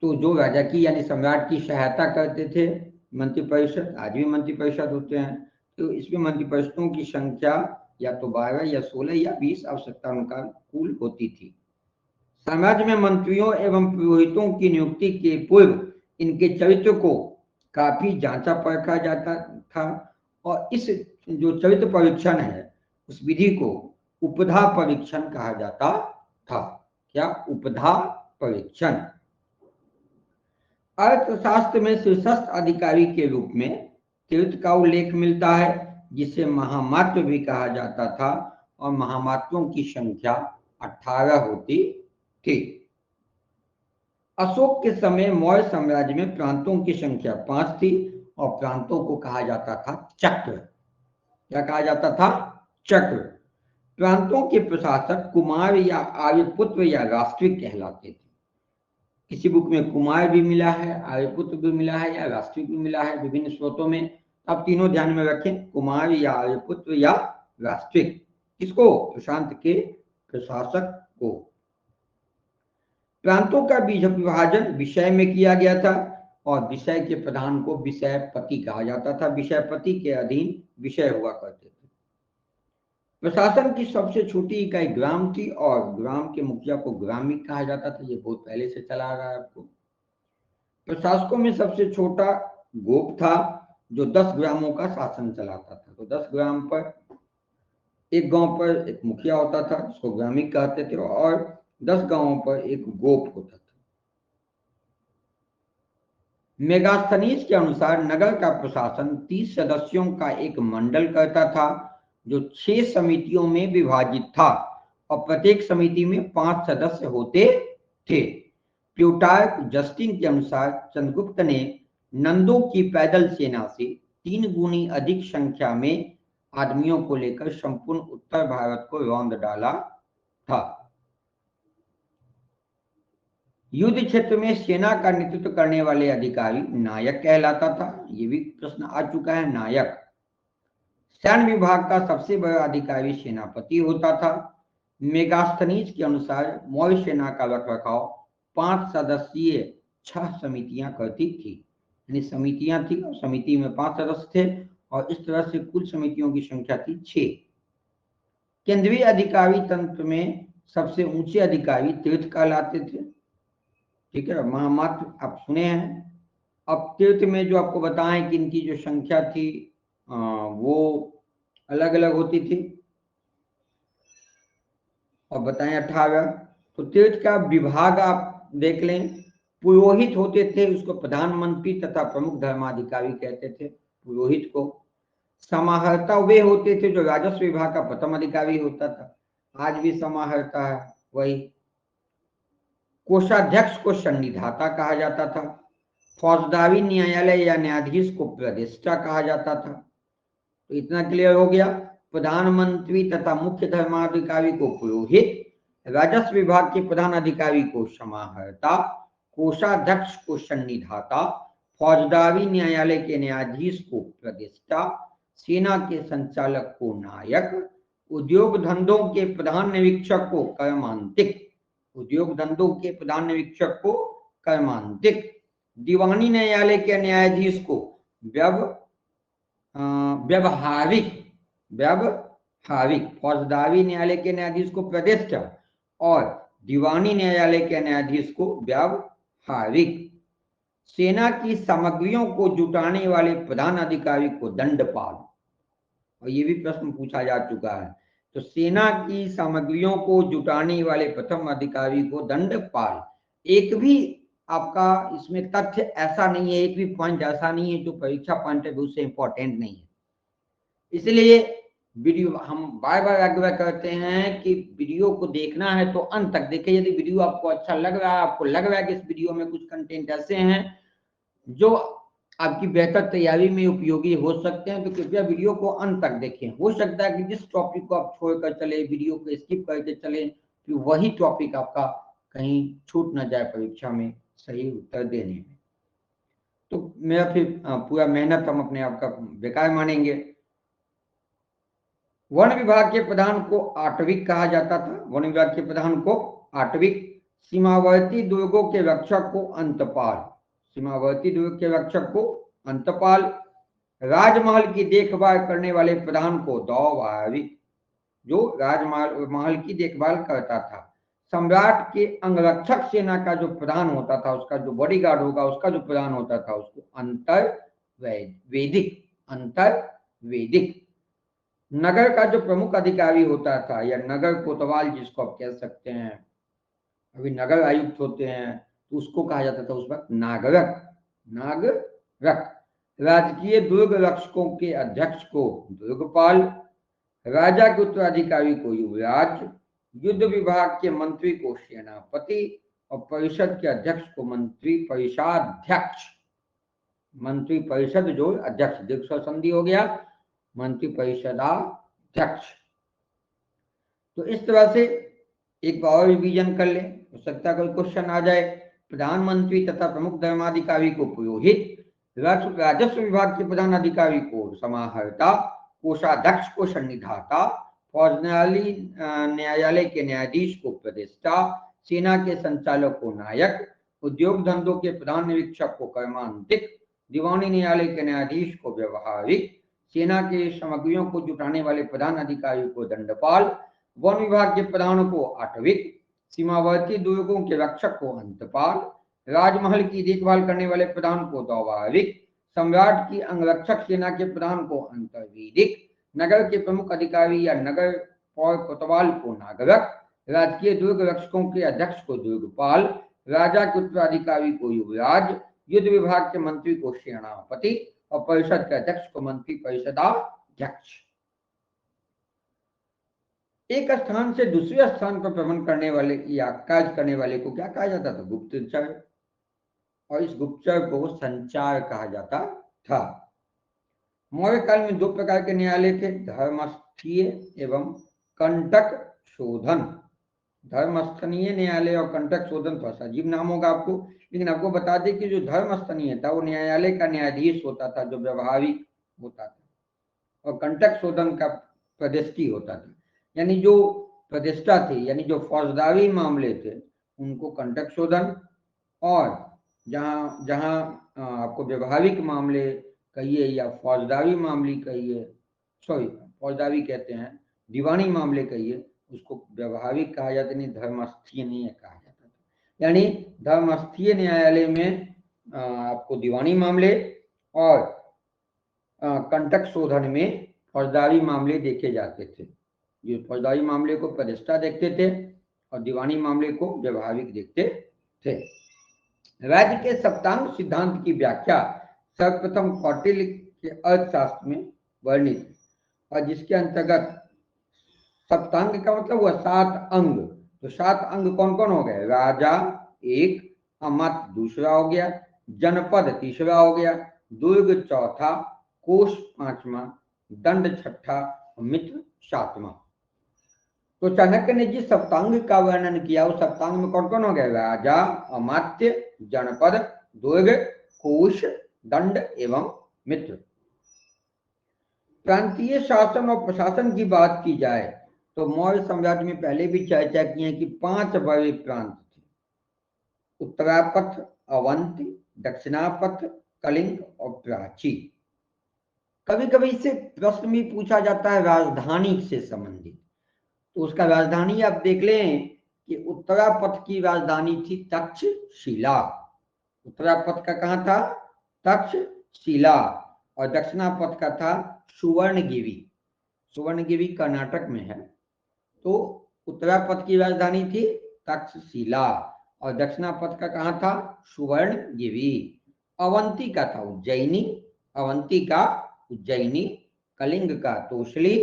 तो जो राजा की यानी सम्राट की सहायता करते थे मंत्रिपरिषद, आज भी मंत्रिपरिषद होते हैं, तो इसमें मंत्रिपरिषदों की संख्या या तो 12 या 16 या 20 आवश्यकता अनुसार कुल होती थी। साम्राज्य में मंत्रियों एवं पुरोहितों की नियुक्ति के पूर्व इनके चरित्र को काफी जांचा परखा जाता था और इस जो चरित्र परीक्षण है उस विधि को उपधा परीक्षण कहा जाता था। क्या? उपधा परीक्षण। अर्थशास्त्र में शीर्षस्थ अधिकारी के रूप में तीर्थ का उल्लेख मिलता है, जिसे महामात्र भी कहा जाता था और महामात्रों की संख्या 18 होती थी। अशोक के समय मौर्य साम्राज्य में प्रांतों की संख्या 5 थी और प्रांतों को कहा जाता था चक्र। क्या कहा जाता था? चक्र। प्रांतों के प्रशासक कुमार या आर्यपुत्र या राष्ट्रिक कहलाते थे। किसी बुक में कुमार भी मिला है, आर्यपुत्र भी मिला है या राष्ट्रिक भी मिला है, विभिन्न स्रोतों में। आप तीनों ध्यान में रखें, कुमार या आर्यपुत्र या राष्ट्रिक। किसको? प्रशांत के प्रशासक को। प्रांतों का विभाजन विषय में किया गया था और विषय के प्रधान को विषयपति कहा जाता था। विषयपति के अधीन विषय हुआ करते थे। प्रशासन की सबसे छोटी इकाई ग्राम थी और ग्राम के मुखिया को ग्रामिक कहा जाता था। ये बहुत पहले से चला आ रहा है आपको। प्रशासकों में सबसे छोटा गोप था जो 10 ग्रामों का शासन चलाता था। तो 10 ग्राम पर एक गांव पर एक मुखिया होता था जिसको ग्रामिक कहते थे और 10 गांवों पर एक गोप होता था। मेगास्थनीज के अनुसार नगर का प्रशासन 30 सदस्यों का एक मंडल करता था जो 6 समितियों में विभाजित था और प्रत्येक समिति में 5 सदस्य होते थे। प्लूटार्क जस्टिन के अनुसार चंद्रगुप्त ने नंदों की पैदल सेना से 3 गुनी अधिक संख्या में आदमियों को लेकर संपूर्ण उत्तर भारत को रौंद डाला था। युद्ध क्षेत्र में सेना का नेतृत्व करने वाले अधिकारी नायक कहलाता था। ये भी प्रश्न आ चुका है, नायक। सैन्य विभाग का सबसे बड़ा अधिकारी सेनापति होता था। मेगास्थनीज के अनुसार मौर्य सेना का रखरखाव 5 सदस्यीय 6 समितियां करती थी, यानी समितियां थी और समिति में 5 सदस्य थे और इस तरह से कुल समितियों की संख्या थी 6। केंद्रीय अधिकारी तंत्र में सबसे ऊंचे अधिकारी तीर्थ कहलाते थे। ठीक है, महामात्र आप सुने हैं। अब तीर्थ में जो आपको बताएं कि इनकी जो संख्या थी वो अलग अलग होती थी और बताएं 18। तो तीर्थ का विभाग आप देख लें। पुरोहित होते थे, उसको प्रधानमंत्री तथा प्रमुख धर्माधिकारी कहते थे पुरोहित को। समाहर्ता वे होते थे जो राजस्व विभाग का प्रथम अधिकारी होता था। आज भी समाहर्ता है वही। कोषाध्यक्ष को सन्निधाता कहा जाता था। फौजदारी न्यायालय या न्यायाधीश को प्रदेष्टा कहा जाता था। तो इतना क्लियर हो गया। प्रधानमंत्री तथा मुख्य धर्माधिकारी को पुरोहित, राजस्व विभाग के प्रधान अधिकारी को समाहर्ता, कोषाध्यक्ष को सन्निधाता, फौजदारी न्यायालय के न्यायाधीश को प्रदेष्टा, सेना के संचालक को नायक, उद्योग धंधों के प्रधान निरीक्षक को कर्मांतिक, उद्योग धंधों के प्रधान निरीक्षक को कर्मांतिक, दीवानी न्यायालय के न्यायाधीश को व्यवहारिक व्यवहारिक, फौजदारी न्यायालय के न्यायाधीश को प्रतिष्ठा और दीवानी न्यायालय के न्यायाधीश को व्यवहारिक। सेना की सामग्रियों को जुटाने वाले प्रधान अधिकारी को दंडपाल, और ये भी प्रश्न पूछा जा चुका है। तो सेना की सामग्रियों को जुटाने वाले प्रथम अधिकारी को दंडपाल। एक भी आपका इसमें तथ्य ऐसा नहीं है, एक भी पॉइंट ऐसा नहीं है जो परीक्षा पॉइंट ऑफ व्यू से इंपॉर्टेंट नहीं है। इसलिए वीडियो हम बार बार आग्रह करते हैं कि वीडियो को देखना है तो अंत तक देखें। यदि वीडियो आपको अच्छा लग रहा है, आपको लग रहा है कि इस वीडियो में कुछ कंटेंट ऐसे हैं जो आपकी बेहतर तैयारी में उपयोगी हो सकते हैं, तो कृपया वीडियो को अंत तक देखें। हो सकता है कि जिस टॉपिक को आप छोड़कर चले, वीडियो को स्किप करके चले, कि वही टॉपिक आपका कहीं छूट ना जाए परीक्षा में सही उत्तर देने में। तो मेरा फिर पूरा मेहनत हम अपने आप का बेकार मानेंगे। वन विभाग के प्रधान को आटविक कहा जाता था। वन विभाग के प्रधान को आटविक। सीमावर्ती दुर्गों के रक्षक को अंतपाल। सीमावर्ती दुर्ग के रक्षक को अंतपाल। राजमहल की देखभाल करने वाले प्रधान को दौवारिक, जो राजमहल की देखभाल करता था। सम्राट के अंगरक्षक सेना का जो प्रधान होता था, उसका जो बॉडीगार्ड होगा, उसका जो प्रधान होता था, उसको अंतर्वेदिक। अंतर्वेदिक। नगर का जो प्रमुख अधिकारी होता था, या नगर कोतवाल जिसको आप कह सकते हैं, अभी नगर आयुक्त होते हैं, तो उसको कहा जाता था उस वक्त नागरक। नागरक। राजकीय दुर्ग रक्षकों के अध्यक्ष को दुर्गपाल। राजा के उत्तराधिकारी को युवराज। युद्ध विभाग के मंत्री को सेनापति और परिषद के अध्यक्ष को मंत्री परिषदाध्यक्ष। मंत्री परिषद जो अध्यक्ष, दीर्घ संधि हो गया, मंत्री परिषदाध्यक्ष। तो इस तरह से एक बार रिवीजन कर ले, हो सकता है कोई क्वेश्चन आ जाए। प्रधानमंत्री तथा प्रमुख धर्माधिकारी को पुरोहित। राजस्व विभाग के प्रधान अधिकारी को समाहर्ता। कोषाध्यक्ष को सन्निधाता। फौजदारी न्यायालय के न्यायाधीश को प्रतिष्ठा। सेना के संचालक को नायक। उद्योग धंधों के प्रधान निरीक्षक को कर्मांतिक। दीवानी न्यायालय के न्यायाधीश को व्यवहारिक। सेना के सामग्रियों को जुटाने वाले प्रधान अधिकारी को दंडपाल। वन विभाग के प्रधान को आटविक। सीमावर्ती दुर्गों के रक्षक को अंतपाल। राजमहल की देखभाल करने वाले प्रधान को दौवारिक। सम्राट की अंगरक्षक सेना के प्रधान को अंतर्वेदिक। नगर के प्रमुख अधिकारी या नगर कोतवाल को नागरक। राजकीय दुर्ग रक्षकों के अध्यक्ष को दुर्गपाल। राजा के उत्तराधिकारी को युवराज। युद्ध विभाग के मंत्री को सेनापति और परिषद के अध्यक्ष को मंत्री परिषदाध्यक्ष। एक स्थान से दूसरे स्थान पर भ्रमण करने वाले या कार्य करने वाले को क्या कहा जाता था? गुप्तचर। और इस गुप्तचर को संचार कहा जाता था। मौर्य काल में दो प्रकार के न्यायालय थे, धर्मस्थीय एवं कंटक शोधन। धर्मस्थनीय न्यायालय और कंटक शोधन थोड़ा सा अजीब नाम होगा आपको, लेकिन आपको बता दें कि जो धर्मस्थनीय था वो न्यायालय का न्यायाधीश होता था, जो व्यवहारिक होता था, और कंटक शोधन का प्रतिष्ठी होता था। यानी जो प्रतिष्ठा थी, यानी जो फौजदारी मामले थे, उनको कंटक शोधन, और जहाँ जहाँ आपको व्यवहारिक मामले कहिए या फौजदारी मामले कहिए, सॉरी फौजदारी कहते हैं, दीवानी मामले कहिए, उसको व्यवहारिक कहा जाता, नहीं धर्मस्थीय कहा जाता था। यानी धर्मस्थीय न्यायालय में आपको दीवानी मामले और कंटक शोधन में फौजदारी मामले देखे जाते थे। जो फौजदारी मामले को प्रतिष्ठा देखते थे और दीवानी मामले को व्यवहारिक देखते थे। राज्य के सप्तांग सिद्धांत की व्याख्या सर्वप्रथम कौटिल्य के अर्थशास्त्र में वर्णित, और जिसके अंतर्गत सप्तांग का मतलब हुआ 7 अंग। तो 7 अंग कौन कौन हो गए? राजा 1, अमत दूसरा हो गया, जनपद तीसरा हो गया, दुर्ग चौथा, कोष 5वां, दंड 6ठा, मित्र 7वां। तो चाणक्य ने जिस सप्तांग का वर्णन किया उस सप्तांग में कौन कौन हो गए? राजा, अमात्य, जनपद, दुर्ग, कोश, दंड एवं मित्र। प्रांतीय शासन और प्रशासन की बात की जाए तो मौर्य साम्राज्य में पहले भी चर्चा की है कि 5 बड़े प्रांत थे: उत्तरापथ, अवंती, दक्षिणापथ, कलिंग और प्राची। कभी कभी इससे प्रश्न भी पूछा जाता है राजधानी से संबंधित। तो उसका राजधानी आप देख लें कि उत्तरापथ की राजधानी थी तक्षशिला। उत्तरापथ का कहाँ था? तक्षशिला। और दक्षिणापथ का था सुवर्णगिरी। सुवर्णगिरी कर्नाटक में है। तो उत्तरापथ की राजधानी थी तक्षशिला और दक्षिणापथ का कहाँ था? सुवर्णगिरी। अवंती का था उज्जैनी। अवंती का उज्जैनी। कलिंग का तोसली।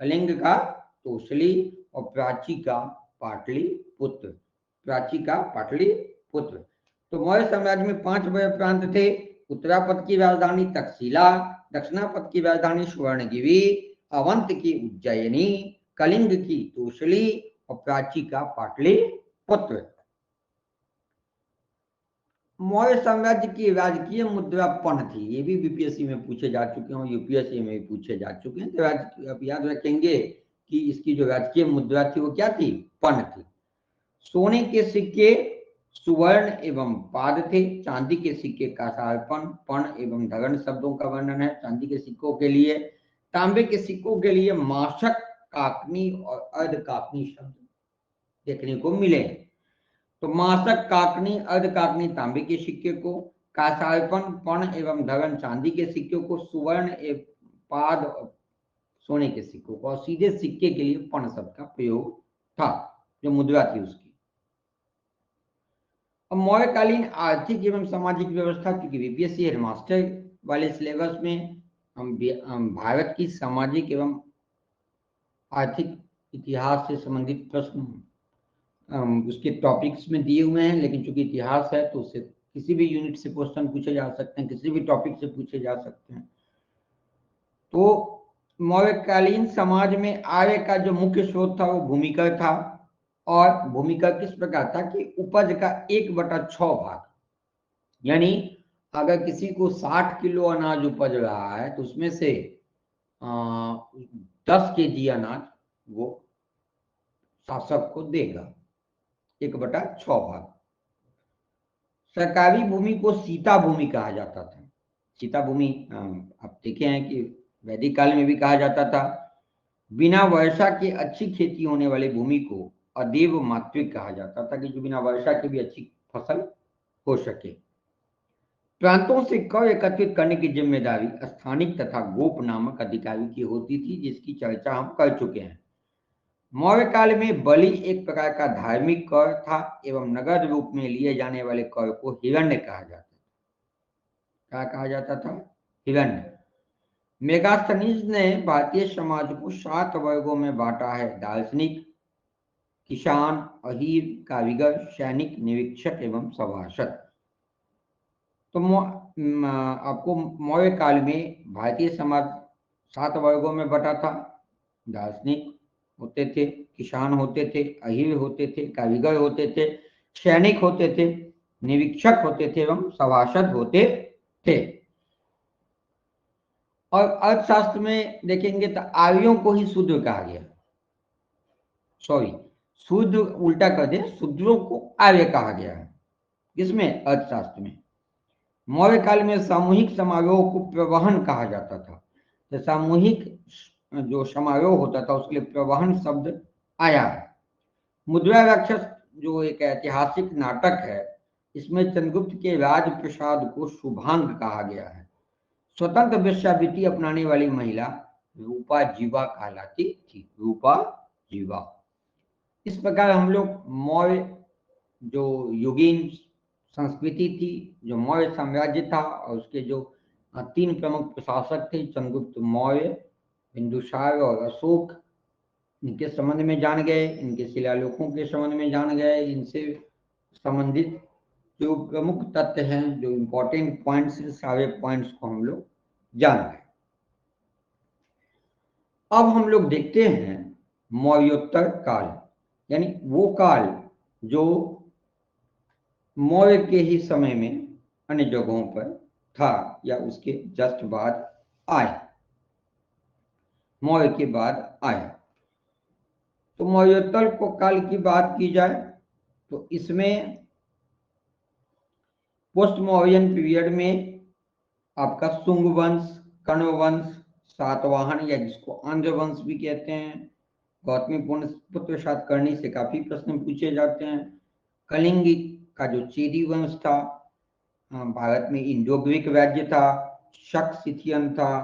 कलिंग का तोसली। और प्राची का पाटलिपुत्र। प्राची का पाटलिपुत्र। तो मौर्य साम्राज्य में 5 बड़े प्रांत थे। उत्तरापथ की राजधानी तक्षशिला, दक्षिणापथ की राजधानी सुवर्णगिरी, अवंत की उज्जैनी, कलिंग की तोसली और प्राची का पाटलिपुत्र। मौर्य साम्राज्य की राजकीय मुद्रा पण थी। ये भी बीपीएससी में पूछे जा चुके हैं, यूपीएससी में भी पूछे जा चुके हैं। तो आप याद रखेंगे कि इसकी जो राजकीय मुद्रा थी वो क्या थी? पण थी। सोने के सिक्के सुवर्ण एवं पाद थे। चांदी के सिक्के का सार्पण, पण एवं धगन शब्दों का वर्णन है चांदी के सिक्कों के लिए। तांबे के सिक्कों के लिए माशक, काकनी और अर्ध काकनी शब्द देखने को मिले। तो माशक, काकनी, अर्ध काकनी तांबे के सिक्के को, कासार्पण, पण एवं धगन चांदी के सिक्कों को, सुवर्ण एवं पाद सोने के सिक्कों को, और सीधे सिक्के के लिए पण शब्द का प्रयोग था जो मुद्रा थी उसकी। अब मौर्यकालीन आर्थिक एवं सामाजिक व्यवस्था, क्योंकि बीपीएससी हेडमास्टर वाले सिलेबस में हम भारत की सामाजिक एवं आर्थिक इतिहास से संबंधित प्रश्न उसके टॉपिक्स में दिए हुए हैं। लेकिन चूंकि इतिहास है तो उससे किसी भी यूनिट से क्वेश्चन पूछे जा सकते हैं, किसी भी टॉपिक से पूछे जा सकते हैं। तो मौर्यकालीन समाज में आय का जो मुख्य स्रोत था वो भूमिकर था। और भूमिकर किस प्रकार था कि उपज का 1/6 भाग, यानी अगर किसी को 60 किलो अनाज उपज रहा है तो उसमें से 10 केजी अनाज वो शासक को देगा, 1/6 भाग। सरकारी भूमि को सीता भूमि कहा जाता था। सीता भूमि आप देखे हैं कि वैदिक काल में भी कहा जाता था। बिना वर्षा के अच्छी खेती होने वाली भूमि को अदेव मातृक कहा जाता था, कि जो बिना वर्षा के भी अच्छी फसल हो सके। प्रांतों से कर एकत्रित करने की जिम्मेदारी स्थानिक तथा गोप नामक अधिकारी की होती थी, जिसकी चर्चा हम कर चुके हैं। मौर्य काल में बलि एक प्रकार का धार्मिक कर था एवं नगद रूप में लिए जाने वाले कर को हिरण्य कहा जाता था। क्या कहा जाता था? हिरण्य। मेगास्थनीज ने भारतीय समाज को 7 वर्गों में बांटा है: दार्शनिक, किसान, अहीर, कारीगर, सैनिक, निरीक्षक एवं सभासद। तो आपको मौर्य काल में भारतीय समाज 7 वर्गों में बटा था। दार्शनिक होते थे, किसान होते थे, अहीर होते थे, कारीगर होते थे, सैनिक होते थे, निरीक्षक होते थे एवं सभासद होते थे। और अर्थशास्त्र में देखेंगे तो आर्यों को ही शूद्र कहा गया। सॉरी, शूद्र उल्टा कर दे, शूद्रों को आर्य कहा गया है। किसमें? अर्थशास्त्र में। मौर्य काल में सामूहिक समारोह को प्रवहन कहा जाता था। तो सामूहिक जो समारोह होता था उसके लिए प्रवहन शब्द आया है। मुद्रा राक्षस जो एक ऐतिहासिक नाटक है, इसमें चंद्रगुप्त के राज प्रसाद को शुभांग कहा गया है। स्वतंत्र वेश्यावृत्ति अपनाने वाली महिला रूपा जीवा कहलाती थी। रूपा जीवा। इस प्रकार हम लोग मौर्य जो युगीन संस्कृति थी, जो मौर्य साम्राज्य था, और उसके जो 3 प्रमुख प्रशासक थे, चंद्रगुप्त मौर्य, बिंदुसार और अशोक, इनके संबंध में जान गए। इनके शिलालेखों के संबंध में जान गए। इनसे संबंधित जो प्रमुख तथ्य हैं, जो इम्पोर्टेंट पॉइंट्स, सारे पॉइंट्स को हम लोग जान गए। अब हम लोग देखते हैं मौर्योत्तर काल, यानी वो काल जो मौर्य के ही समय में अन्य जगहों पर था या उसके जस्ट बाद आया, मौर्य के बाद आया। तो मौर्योत्तर को काल की बात की जाए तो इसमें पोस्ट मौर्यन पीरियड में आपका शुंग वंश, कण्व वंश, सातवाहन या जिसको आंध्र वंश भी कहते हैं। गौतमीपुत्र पुत्र सातकर्णी से काफी प्रश्न पूछे जाते हैं। कलिंग का जो चेदी वंश था, भारत में इंडो ग्रीक राज्य था। शक सिथियन था,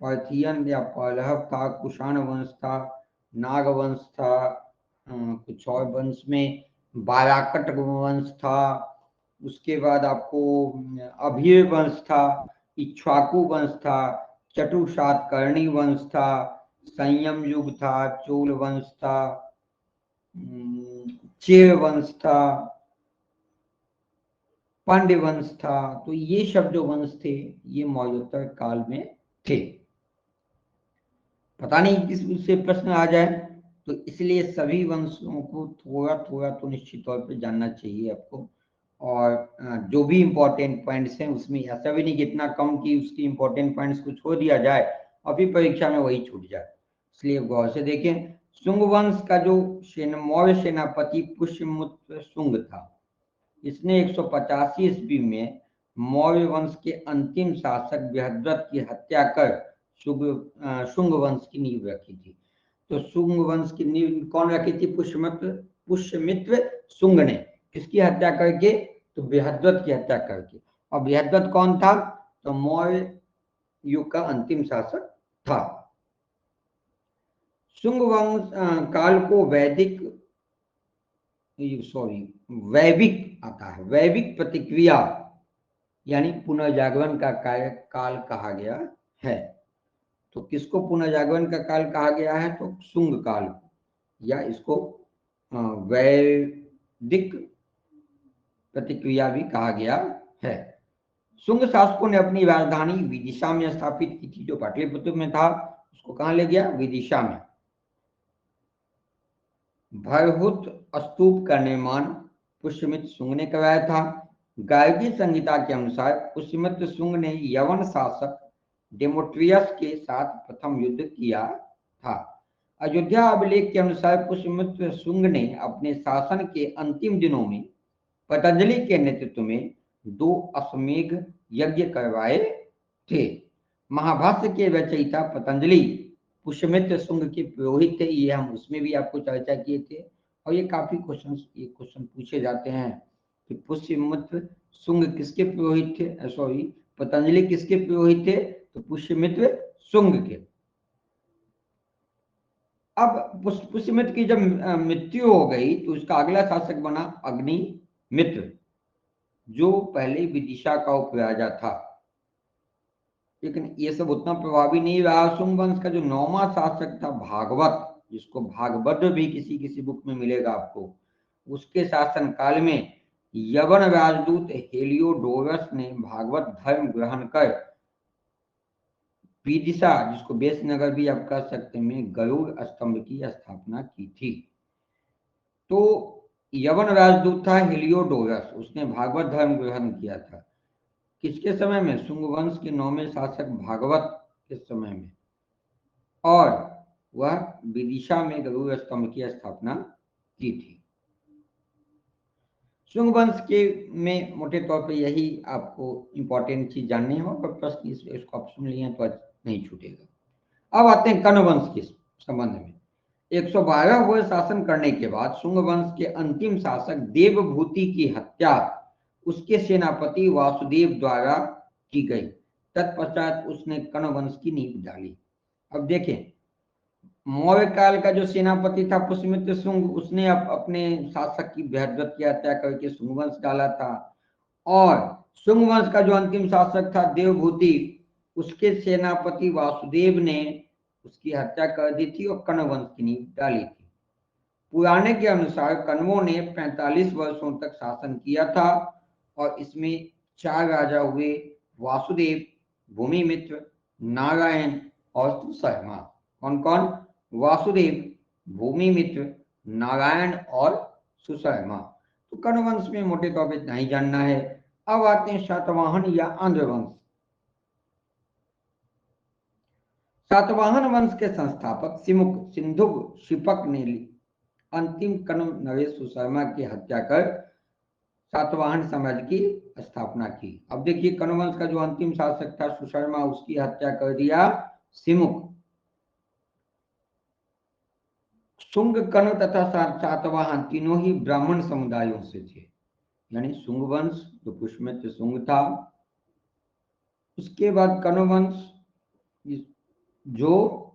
पार्थियन या पहलव था, कुषाण वंश था, नाग वंश था, कुछ और वंश में बाराकट वंश था। उसके बाद आपको अभीर वंश था, इक्ष्वाकु वंश था, चतु सातकर्णी वंश था, संयम युग था, चोल वंश था, चेर वंश था, पांड्य वंश था। तो ये सब जो वंश थे ये मौर्योत्तर काल में थे। पता नहीं किस से प्रश्न आ जाए, तो इसलिए सभी वंशों को थोड़ा थोड़ा तो निश्चित तौर पे जानना चाहिए आपको। और जो भी इंपॉर्टेंट पॉइंट्स हैं उसमें ऐसा भी नहीं कि इतना कम कि उसकी इंपॉर्टेंट पॉइंट्स को छोड़ दिया जाए अभी परीक्षा में वही छूट जाए, इसलिए गौर से देखें। शुंग वंश का जो मौर्य सेनापति पुष्यमित्र शुंग था, इसने 185 ईस्वी में मौर्य वंश के अंतिम शासक बृहद्रथ की हत्या कर शुंग वंश की नींव रखी थी। तो शुंग वंश की नींव कौन रखी थी? पुष्यमित्र शुंग ने। किसकी हत्या करके? तो बृहद्रथ की हत्या करके। और बृहद्रथ कौन था? तो मौर्य युग का अंतिम शासक था। शुंग वंश काल को वैविक आता है। वैविक प्रतिक्रिया यानी पुनर्जागरण का काल कहा गया है। तो किसको पुनर्जागरण का काल कहा गया है? तो शुंग काल, या इसको वैदिक प्रतिक्रिया भी कहा गया है। शुंग शासकों ने अपनी राजधानी विदिशा में स्थापित की थी। जो पाटलिपुत्र में था उसको कहाँ ले गया? विदिशा में। भयहुत स्तूप का निर्माण पुष्यमित्र शुंग ने करवाया था। गार्गी संहिता के अनुसार पुष्यमित्र शुंग ने यवन शासक डेमोट्रियस के साथ प्रथम युद्ध किया था। अयोध्या अभिलेख के अनुसार पुष्यमित्र शुंग ने अपने शासन के अंतिम दिनों में पतंजलि के नेतृत्व में 2 अश्वमेध यज्ञ करवाए थे। महाभाष्य के रचयिता पतंजलि पुष्यमित्र शुंग के पुरोहित थे। ये हम उसमें भी आपको चर्चा किए थे। और ये काफी क्वेश्चन पूछे जाते हैं कि पुष्यमित्र शुंग किसके पुरोहित थे, सॉरी पतंजलि किसके पुरोहित थे? तो पुष्यमित्र शुंग के। अब पुष्यमित्र की जब मृत्यु हो गई तो उसका अगला शासक बना अग्निमित्र, जो पहले विदिशा का उपराजा था। लेकिन ये सब उतना प्रभावी नहीं रहा। शुंग वंश का जो 9वां शासक था भागवत, जिसको भागभद्र भी किसी किसी बुक में मिलेगा आपको, उसके शासन काल में यवन राजदूत हेलियोडोरस ने भागवत धर्म ग्रहण कर विदिशा, जिसको बेस नगर भी आप कह सकते हैं, गरुड़ स्तंभ की स्थापना की थी। तो यवन राजदूत था हेलियोडोरस, उसने भागवत धर्म ग्रहण किया था। किसके समय में? शुंग वंश के 9वें शासक भागवत के समय में। और वह विदिशा में गरुड़ स्तंभ की स्थापना की थी। शुंग वंश के में मोटे तौर पे यही आपको इंपॉर्टेंट चीज जाननी है, और प्रश्न इसको ऑप्शन लिए तो नहीं छूटेगा। अब आते हैं कर्ण वंश के संबंध में। 112 वर्ष शासन करने के बाद शुंग वंश के अंतिम शासक देवभूति की हत्या उसके सेनापति वासुदेव द्वारा की गई। तत्पश्चात उसने कर्ण वंश की नींव डाली। अब देखें, मौर्य काल का जो सेनापति था पुष्यमित्र शुंग, उसने अपने शासक की बृहद्रथ की हत्या करके शुंग वंश डाला था। और शुंग वंश का जो अंतिम शासक था देवभूति, उसके सेनापति वासुदेव ने उसकी हत्या कर दी थी और कर्ण वंश की नींव डाली थी। पुराने के अनुसार कण्वों ने 45 वर्षों तक शासन किया था और इसमें 4 राजा हुए: वासुदेव, भूमिमित्र, नारायण और सुशर्मा। कौन कौन? वासुदेव, भूमिमित्र, नारायण और सुशर्मा। तो कर्ण वंश में मोटे तौर पर इतना ही जानना है। अब आते हैं सातवाहन या आंध्र वंश। सातवाहन वंश के संस्थापक सिंधुक शिपक ने अंतिम कर्ण नरेश सुशर्मा की हत्या कर सातवाहन साम्राज्य की स्थापना की। अब देखिए, कर्ण वंश का जो अंतिम शासक था सुशर्मा, उसकी हत्या कर दिया सिमुक, शुंग, कर्ण तथा सातवाहन तीनों ही ब्राह्मण समुदायों से थे। यानी शुंग वंश जो पुष्यमित्र शुंग था, उसके बाद कर्ण वंश जो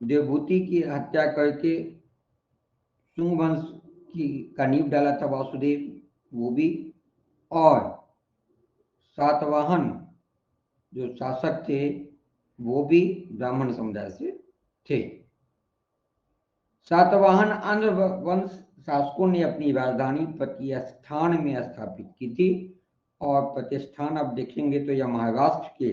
देवभूति की हत्या करके शुंग वंश का नींव डाला था वासुदेव, वो भी, और सातवाहन जो शासक थे वो भी ब्राह्मण समुदाय से थे। सातवाहन अन्य वंश शासकों ने अपनी राजधानी प्रतिष्ठान में स्थापित की थी, और प्रतिष्ठान आप देखेंगे तो यह महाराष्ट्र के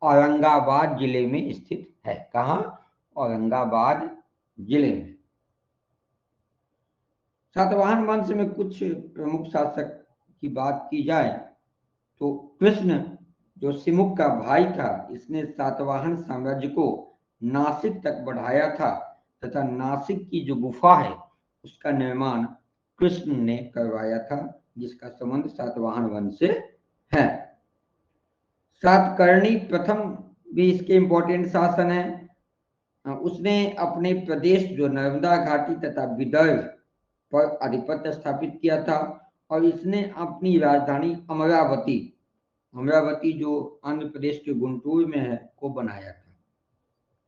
औरंगाबाद जिले में स्थित है। कहाँ? औरंगाबाद जिले में। सातवाहन वंश में कुछ प्रमुख शासक की बात की जाए तो कृष्ण जो सिमुक का भाई था, इसने सातवाहन साम्राज्य को नासिक तक बढ़ाया था तथा नासिक की जो गुफा है उसका निर्माण कृष्ण ने करवाया था, जिसका संबंध सातवाहन वंश से है। सातकर्णी प्रथम भी इसके इंपॉर्टेंट शासन है। उसने अपने प्रदेश जो नर्मदा घाटी तथा विदर्भ पर आधिपत्य स्थापित किया था, और इसने अपनी राजधानी अमरावती जो आंध्र प्रदेश के गुंटूर में है को बनाया था।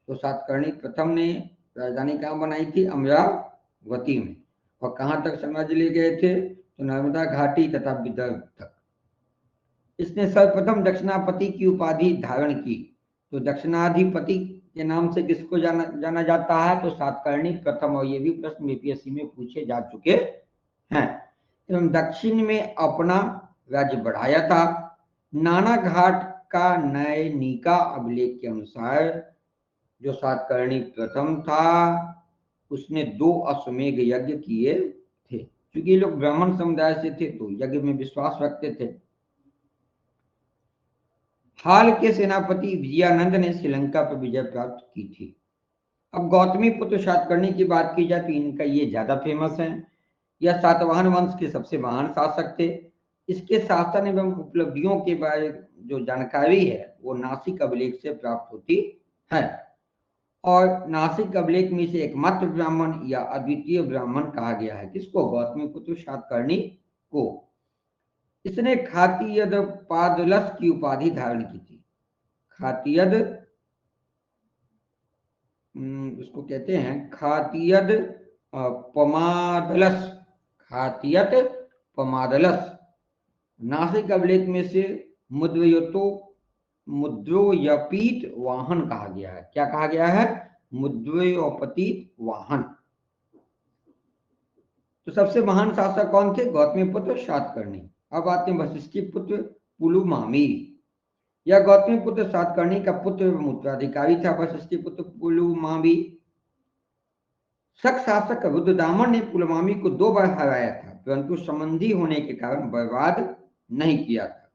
तो सातकर्णी प्रथम ने राजधानी कहाँ बनाई थी? अमरावती में। और कहाँ तक साम्राज्य ले गए थे? तो नर्मदा घाटी तथा विदर्भ तक। इसने सर्वप्रथम दक्षिणापति की उपाधि धारण की। तो दक्षिणाधिपति के नाम से किसको जाना जाता है? तो सातकर्णी प्रथम, और ये भी प्रश्न बीपीएससी में पूछे जा चुके हैं। एवं दक्षिण में अपना राज्य बढ़ाया था। नाना घाट का नयनिका अभिलेख के अनुसार जो सातकर्णी प्रथम था उसने 2 अश्वमेघ यज्ञ किए थे। क्योंकि लोग ब्राह्मण समुदाय से थे तो यज्ञ में विश्वास रखते थे। हाल के सेनापति विजयानंद ने श्रीलंका पर विजय प्राप्त की थी। अब गौतमी पुत्र सातकर्णी की बात की जाए तो इनका ये ज्यादा फेमस है। यह सातवाहन वंश के सबसे महान शासक थे। इसके शासन एवं उपलब्धियों के बारे जो जानकारी है वो नासिक अभिलेख से प्राप्त होती है, और नासिक अभिलेख में से एकमात्र ब्राह्मण या अद्वितीय ब्राह्मण कहा गया है। किसको? गौतमी पुत्र सातकर्णी को। इसने खातियद पादलस की उपाधि धारण की थी। खातियद उसको कहते हैं खातियद पमादलस, खातियत पमादलस। नासिक अभिलेख में से मुद्रोयपीत वाहन कहा गया है। क्या कहा गया है? मुद्रोयपीत वाहन। तो सबसे महान शासक कौन थे? गौतमी पुत्र सातकर्णी। अब आते हैं वशिष्ठी पुत्र पुलुमामी। यह गौतमी पुत्र सातकर्णी का पुत्र एवं उत्तराधिकारी था। वशिष्ठी पुत्र पुलुमामी। शक शासक रुद्रदामन ने पुलमामी को 2 बार हराया था, परंतु संबंधी होने के कारण बर्बाद नहीं किया था।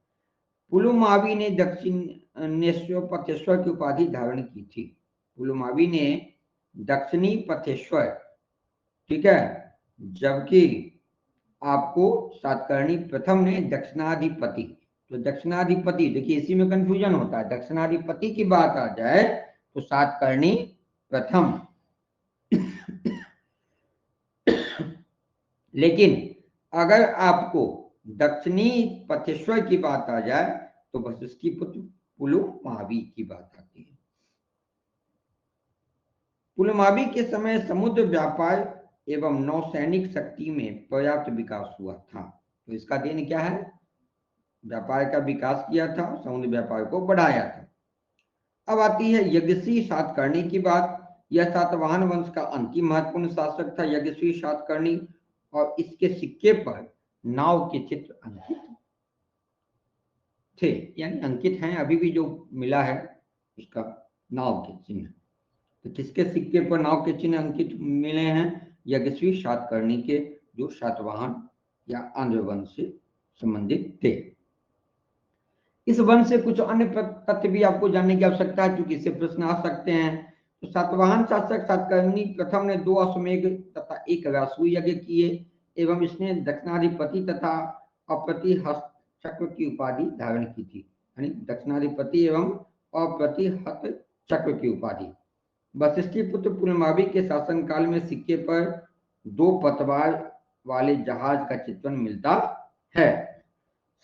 पुलुमावी ने दक्षिणेश्वर पथेश्वर की उपाधि धारण की थी। पुलुमावी ने दक्षिणी पथेश्वर, ठीक है, जबकि आपको सातकर्णी प्रथम ने दक्षिणाधिपति। तो दक्षिणाधिपति देखिए इसी में कंफ्यूजन होता है। दक्षिणाधिपति की बात आ जाए तो सातकर्णी प्रथम लेकिन अगर आपको दक्षिणी पथेश्वर की बात आ जाए तो वशिष्ठी पुत्र पुलुमावी की बात आती है। पुलुमावी के समय समुद्र व्यापार एवं नौसैनिक शक्ति में पर्याप्त विकास हुआ था। तो इसका देन क्या है? व्यापार का विकास किया था, समुद्र व्यापार को बढ़ाया था। अब आती है यज्ञश्री सातकर्णी की बात। यह सातवाहन वंश का अंतिम महत्वपूर्ण शासक था यज्ञश्री सातकर्णी, और इसके सिक्के पर नाव के चित्र अंकित थे, यानी अंकित हैं, अभी भी जो मिला है उसका नाव के चिन्ह। तो किसके सिक्के पर नाव के चिन्ह अंकित मिले हैं? यज्ञश्री सातकर्णी के, जो सातवाहन या आंध्र वंश से संबंधित थे। इस वंश से कुछ अन्य तथ्य भी आपको जानने की आवश्यकता है क्योंकि इससे प्रश्न आ सकते हैं। तो सातवाहन शासक सातकर्णी प्रथम ने 2 अश्वमेघ तथा 1 रासु यज्ञ किए, एवं इसने दक्षिणाधिपति तथा अप्रतिहस्त चक्र की उपाधि धारण की थी। यानी दक्षिणाधिपति एवं और प्रतिहत चक्र की उपाधि। वशिष्ठी पुत्र पुलमावी के शासनकाल में सिक्के पर 2 पतवार वाले जहाज का चित्रण मिलता है।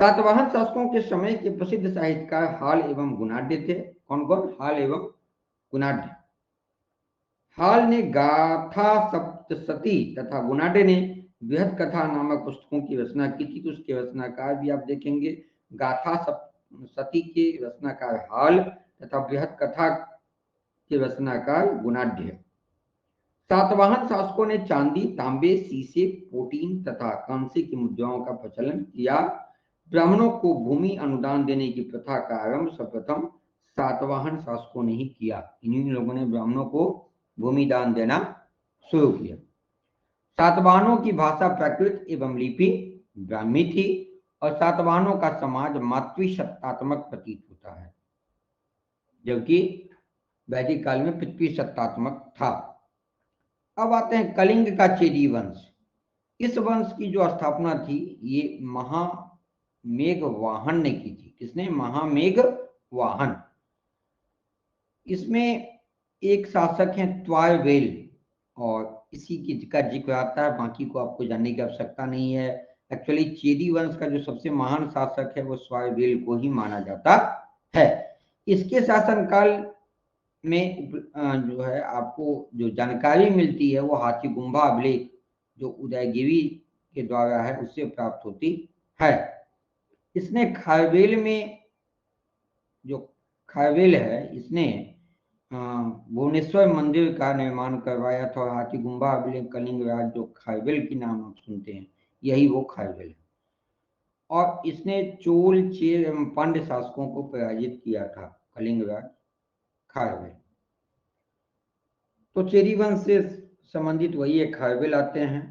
सातवाहन शासकों के समय के प्रसिद्ध साहित्यकार हाल एवं गुणाढ्य थे। कौन कौन? हाल एवं गुणाढ्य। हाल ने गाथा सप्तशती तथा गुणाढ्य ने बृहद कथा नामक पुस्तकों की रचना की थी। तो उसके रचनाकार भी आप देखेंगे, गाथा सप्तशती के रचनाकार हाल तथा बृहद कथा के रचनाकार गुणाढ्य। सातवाहन शासकों ने चांदी, तांबे, शीशे, पोटीन तथा कांसे की मुद्राओं का प्रचलन किया। ब्राह्मणों को भूमि अनुदान देने की प्रथा का आरंभ सर्वप्रथम सातवाहन शासकों ने ही किया। इन्हीं लोगों ने ब्राह्मणों को भूमि दान देना शुरू किया। सातवाहनों की भाषा प्राकृत एवं लिपि ब्राह्मी थी और सातवाहनों का समाज मातृसत्तात्मक प्रतीत होता है, जबकि वैदिक काल में पितृसत्तात्मक था। अब आते हैं कलिंग का चेदी वंश। इस वंश की जो स्थापना थी ये महामेघवाहन ने की थी। किसने? महामेघवाहन। इसमें एक शासक है त्वायवेल और इसी की का जिक्र आता है, बाकी को आपको जानने की आवश्यकता नहीं है। एक्चुअली चेदी वंश का जो सबसे महान शासक है वो त्वायवेल को ही माना जाता है। इसके शासनकाल में जो है आपको जो जानकारी मिलती है वो हाथीगुम्बा अभिलेख जो उदयगिरी के द्वारा है उससे प्राप्त होती है। इसने खारवेल में जो खारवेल है इसने भुवनेश्वर मंदिर का निर्माण करवाया था। और हाथीगुम्बा अभिलेख कलिंग राज जो खारवेल की नाम आप सुनते हैं यही वो खारवेल है। और इसने चोल, चेर एवं पांड्य शासकों को पराजित किया था। कलिंग राज खारवेल। तो चेदी वंश से संबंधित वही एक खारवेल आते हैं।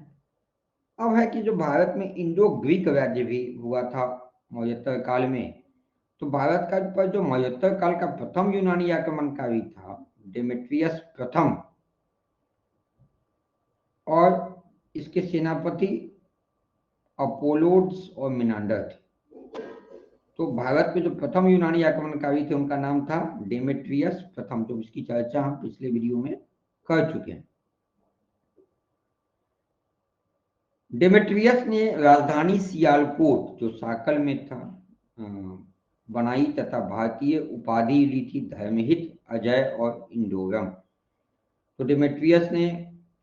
अब है कि जो भारत में इंडो ग्रीक राज्य भी हुआ था मौर्योत्तर काल में। तो भारत का पर जो मौर्योत्तर काल का प्रथम यूनानी आक्रमणकारी था डेमेट्रियस प्रथम और इसके सेनापति अपोलोड्स और मिनांडर थे। तो भारत पे जो प्रथम यूनानी आक्रमणकारी थे उनका नाम था डेमेट्रियस प्रथम, जो इसकी चर्चा हम पिछले वीडियो में कर चुके हैं। डेमेट्रियस ने राजधानी सियालकोट जो साकल में था बनाई तथा भारतीय उपाधि ली थी धर्महित, अजय और इंडोरम। तो डेमेट्रियस ने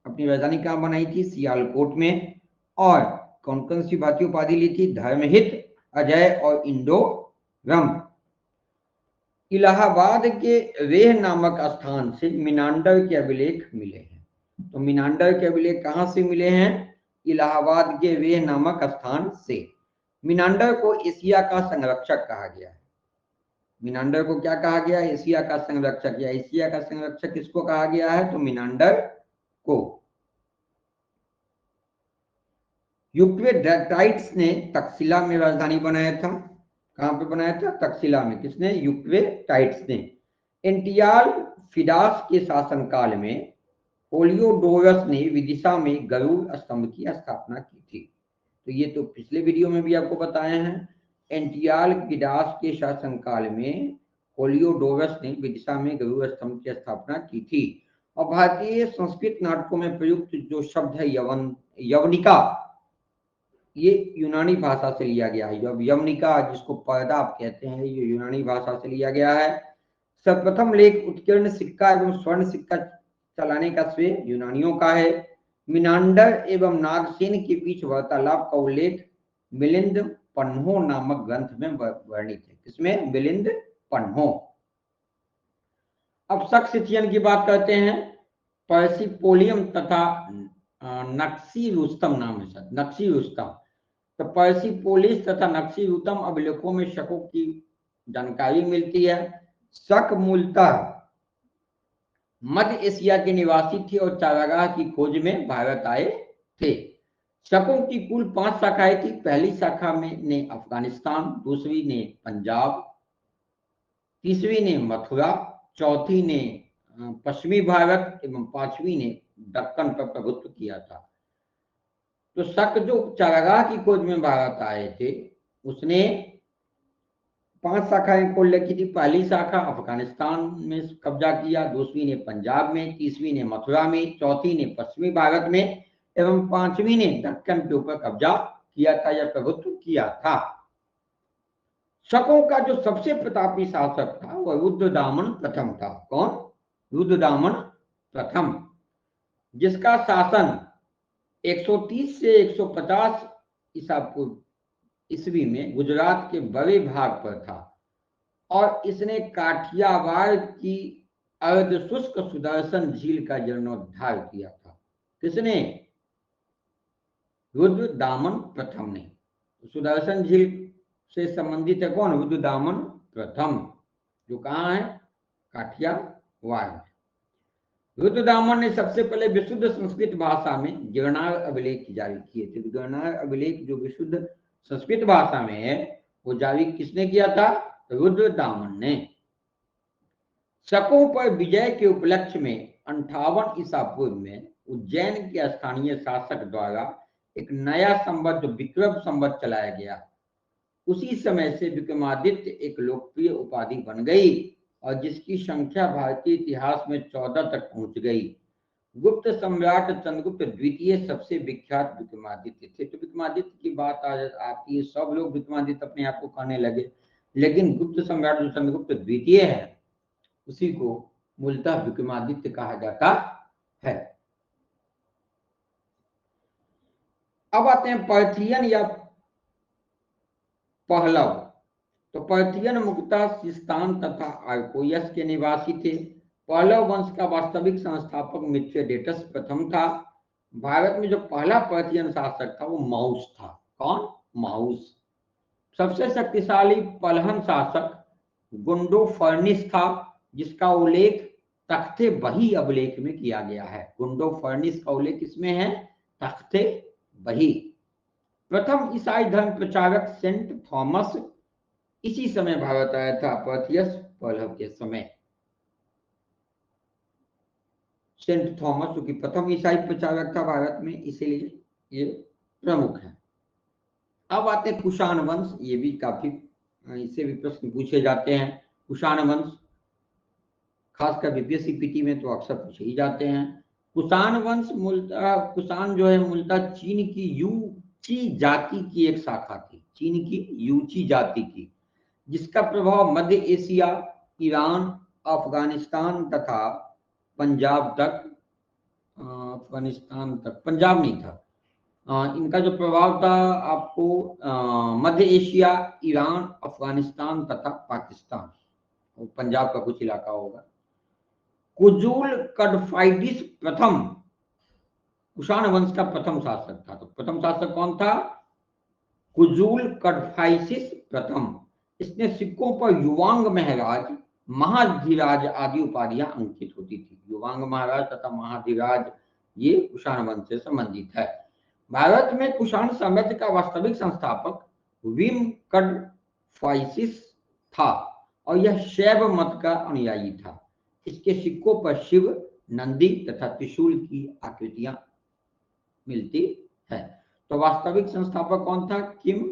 अपनी राजधानी कहाँ बनाई थी? सियालकोट में। और कौन कौन सी भारतीय उपाधि ली थी? धर्महित, अजय और इंडोरम। इलाहाबाद के रेह नामक स्थान से मिनांडर के अभिलेख मिले हैं। तो मिनांडर के अभिलेख कहाँ से मिले हैं? इलाहाबाद के रेह नामक स्थान से। मिनांडर को एशिया का संरक्षक कहा गया है। मिनांडर को क्या कहा गया? एशिया का संरक्षक। या एशिया का संरक्षक किसको कहा गया है? तो मिनांडर को। यूक्वेटाइट्स ने तक्षशिला में राजधानी बनाया था। कहां पे बनाया था? तक्षशिला में। किसने? यूक्वेटाइट्स ने। एंटियाल फिडास के शासनकाल में होलियोडोरस ने विदिशा में गरुड़ स्तंभ की स्थापना की थी। तो ये तो पिछले वीडियो में भी आपको बताए हैं। एंटियाल फिडास के शासनकाल में होलियोडोरस ने विदिशा में गरुड़ स्तंभ की स्थापना की थी। और भारतीय संस्कृत नाटकों में प्रयुक्त जो शब्द है यवनिका, ये यूनानी भाषा से लिया गया है। यवनिका जिसको पर्दा आप कहते हैं ये यूनानी भाषा से लिया गया है। सर्वप्रथम लेख उत्कीर्ण सिक्का एवं स्वर्ण सिक्का चलाने का श्रेय यूनानियों का है। मिनांडर एवं नागसेन के बीच वार्तालाप का उल्लेख मिलिंद पन्हो नामक ग्रंथ में वर्णित है। इसमें मिलिंद पन्हो। अब सक्सिथियन की बात करते हैं। पर्सिपोलियम तथा नक्सी रुस्तम नाम है सर, नक्सी रुस्तम। तो पर्सिपोलिस तथा नक्सी रुस्तम अभिलेखों में शकों की जानकारी मिलती है। शक मूलतः मध्य एशिया के निवासी थे और चारागाह की खोज में भारत आए थे। शकों की कुल 5 शाखाएं थी। पहली शाखा में ने अफगानिस्तान, दूसरी ने पंजाब, तीसरी ने मथुरा, चौथी ने पश्चिमी भारत एवं 5वीं ने दक्कन पर प्रभुत्व किया था। तो शक जो चारागाह की खोज में भारत आए थे उसने 5 शाखाएं खोल रखी थी। पहली शाखा अफगानिस्तान में कब्जा किया, दूसरी ने पंजाब में, तीसरी ने मथुरा में, चौथी ने पश्चिमी भारत में एवं पांचवी ने दक्कन के ऊपर कब्जा किया था या प्रभुत्व किया था। शकों का जो सबसे प्रतापी शासक था वह रुद्रदामन प्रथम था। कौन? रुद्रदामन प्रथम, जिसका शासन 130 से 150 ईसा पूर्व ईस्वी में गुजरात के बड़े भाग पर था और इसने काठियावाड़ की अर्ध शुष्क सुदर्शन झील का जीर्णोद्धार किया था। किसने? रुद्रदामन प्रथम ने। सुदर्शन झील से संबंधित है कौन? रुद्रदामन प्रथम, जो कहाँ है? काठियावाड़। रुद्रदामन ने सबसे पहले विशुद्ध संस्कृत भाषा में गिरनार अभिलेख जारी किए थे। गिरनार अभिलेख जो विशुद्ध संस्कृत भाषा में है वो जारी किसने किया था? रुद्रदामन ने। शकों पर विजय के उपलक्ष्य में 58 ईसा पूर्व में उज्जैन के स्थानीय शासक द्वारा एक नया संवत विक्रम संवत चलाया गया। उसी समय से विक्रमादित्य एक लोकप्रिय उपाधि बन गई और जिसकी संख्या भारतीय इतिहास में 14 तक पहुंच गई। गुप्त सम्राट चंद्रगुप्त द्वितीय सबसे विख्यात विक्रमादित्य थे। तो विक्रमादित्य की बात आती है, सब लोग विक्रमादित्य अपने आप को कहने लगे, लेकिन गुप्त सम्राट जो चंद्रगुप्त द्वितीय है उसी को मूलतः विक्रमादित्य कहा जाता है। अब आते हैं पार्थियन या पहलव। तो पार्थियन मुख्यतः सिस्तान तथा आर्कोयस के निवासी थे। पहलव वंश का वास्तविक संस्थापक मिथ्रेडेटस प्रथम था। भारत में जो पहला पार्थियन शासक था वो माउस था। कौन? माउस। सबसे शक्तिशाली पलहन शासक गुंडोफर्निस था, जिसका उल्लेख तख्ते बही अभिलेख में किया गया है। गुंडोफर्निस का उल्लेख किसमें है? तख्ते बही। प्रथम ईसाई धर्म प्रचारक सेंट थॉमस इसी समय भारत आया था, पर्थियस पहलव के समय। सेंट थॉमस जो कि प्रथम ईसाई प्रचारक था भारत में, इसीलिए ये प्रमुख है। अब आते हैं कुषाण वंश। ये भी काफी, इससे भी प्रश्न पूछे जाते हैं। कुषाण वंश खासकर बीपीएससी पीटी में तो अक्सर पूछे ही जाते हैं। कुषाण वंश मूलतः, कुषाण जो है मूलतः चीन की यूची जाति की एक शाखा थी। चीन की यूची जाति की, जिसका प्रभाव मध्य एशिया, ईरान, अफगानिस्तान तथा पंजाब तक, अफगानिस्तान तक, पंजाब नहीं था, इनका जो प्रभाव था आपको मध्य एशिया, ईरान, अफगानिस्तान तथा पाकिस्तान, पंजाब का कुछ इलाका होगा। कुजूल कडफाइडिस प्रथम कुषाण वंश का प्रथम शासक था। तो प्रथम शासक कौन था? कुजूल कडफाइसिस प्रथम। इसने सिक्कों पर युवांग महाराज, महाधिराज आदि उपाधियां अंकित होती थी। युवांग महाराज तथा महाधिराज ये कुषाण वंश से संबंधित है। भारत में कुषाण साम्राज्य का वास्तविक संस्थापक विम कडफाइसिस था और यह शैव मत का अनुयायी था। इसके सिक्कों पर शिव, नंदी तथा त्रिशूल की आकृतियां मिलती है। तो वास्तविक संस्थापक कौन था? किम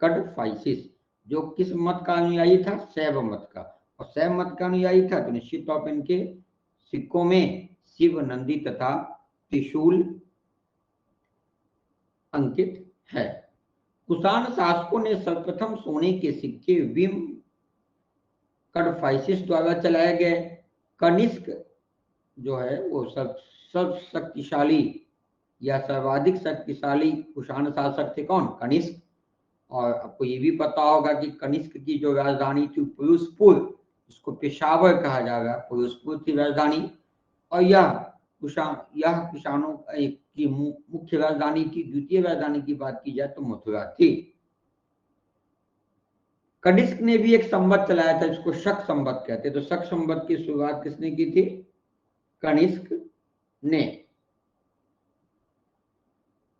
कडफाइसिस, जो किस मत का अनुयायी था? शैव मत का। और शैव मत का अनुयायी था तो निश्चित तौर पर इनके सिक्कों में शिव, नंदी तथा त्रिशूल अंकित है। कुषाण शासकों ने सर्वप्रथम सोने के सिक्के विम कडफाइसिस द्वारा चलाए गए। कनिष्क जो है वो सब शक्तिशाली या सर्वाधिक शक्तिशाली कुषाण शासक थे। कौन? कनिष्क। और आपको ये भी पता होगा कि कनिष्क की जो राजधानी थी पुरुषपुर, इसको पेशावर कहा जाएगा, पुरुषपुर थी राजधानी। और यह कुषाणों की मुख्य राजधानी थी। द्वितीय राजधानी की बात की जाए तो मथुरा थी। कनिष्क ने भी एक संवत चलाया था, इसको शक संवत कहते। तो शक संवत की शुरुआत किसने की थी? कनिष्क ने।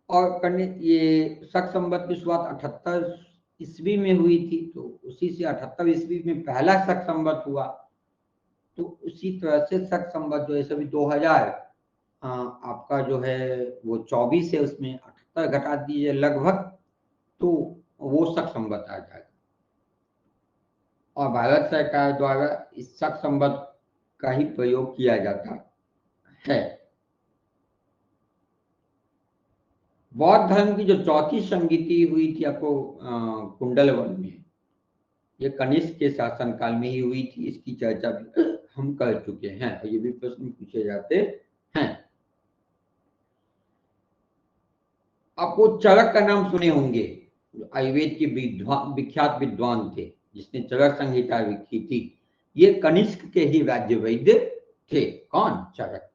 और ये शक संवत की शुरुआत 78 ईस्वी में हुई थी। तो उसी से 78 ईस्वी में पहला शक संवत हुआ। तो उसी तरह से शक संवत जो है सभी 2000 आपका जो है वो 24 है, उसमें 78 घटा दीजिए लगभग, तो वो शक संवत आ जाएगा। और भारत सरकार द्वारा इस शक संबद्ध का ही प्रयोग किया जाता है। बौद्ध धर्म की जो चौथी संगीति हुई थी आपको कुंडलवन में, ये कनिष्क के शासनकाल में ही हुई थी। इसकी चर्चा भी हम कर चुके हैं और ये भी प्रश्न पूछे जाते हैं। आपको चरक का नाम सुने होंगे, आयुर्वेद के विख्यात विद्वान थे जिसने चरक संहिता लिखी थी। ये कनिष्क के ही राज्य वैद्य थे। कौन? चरक।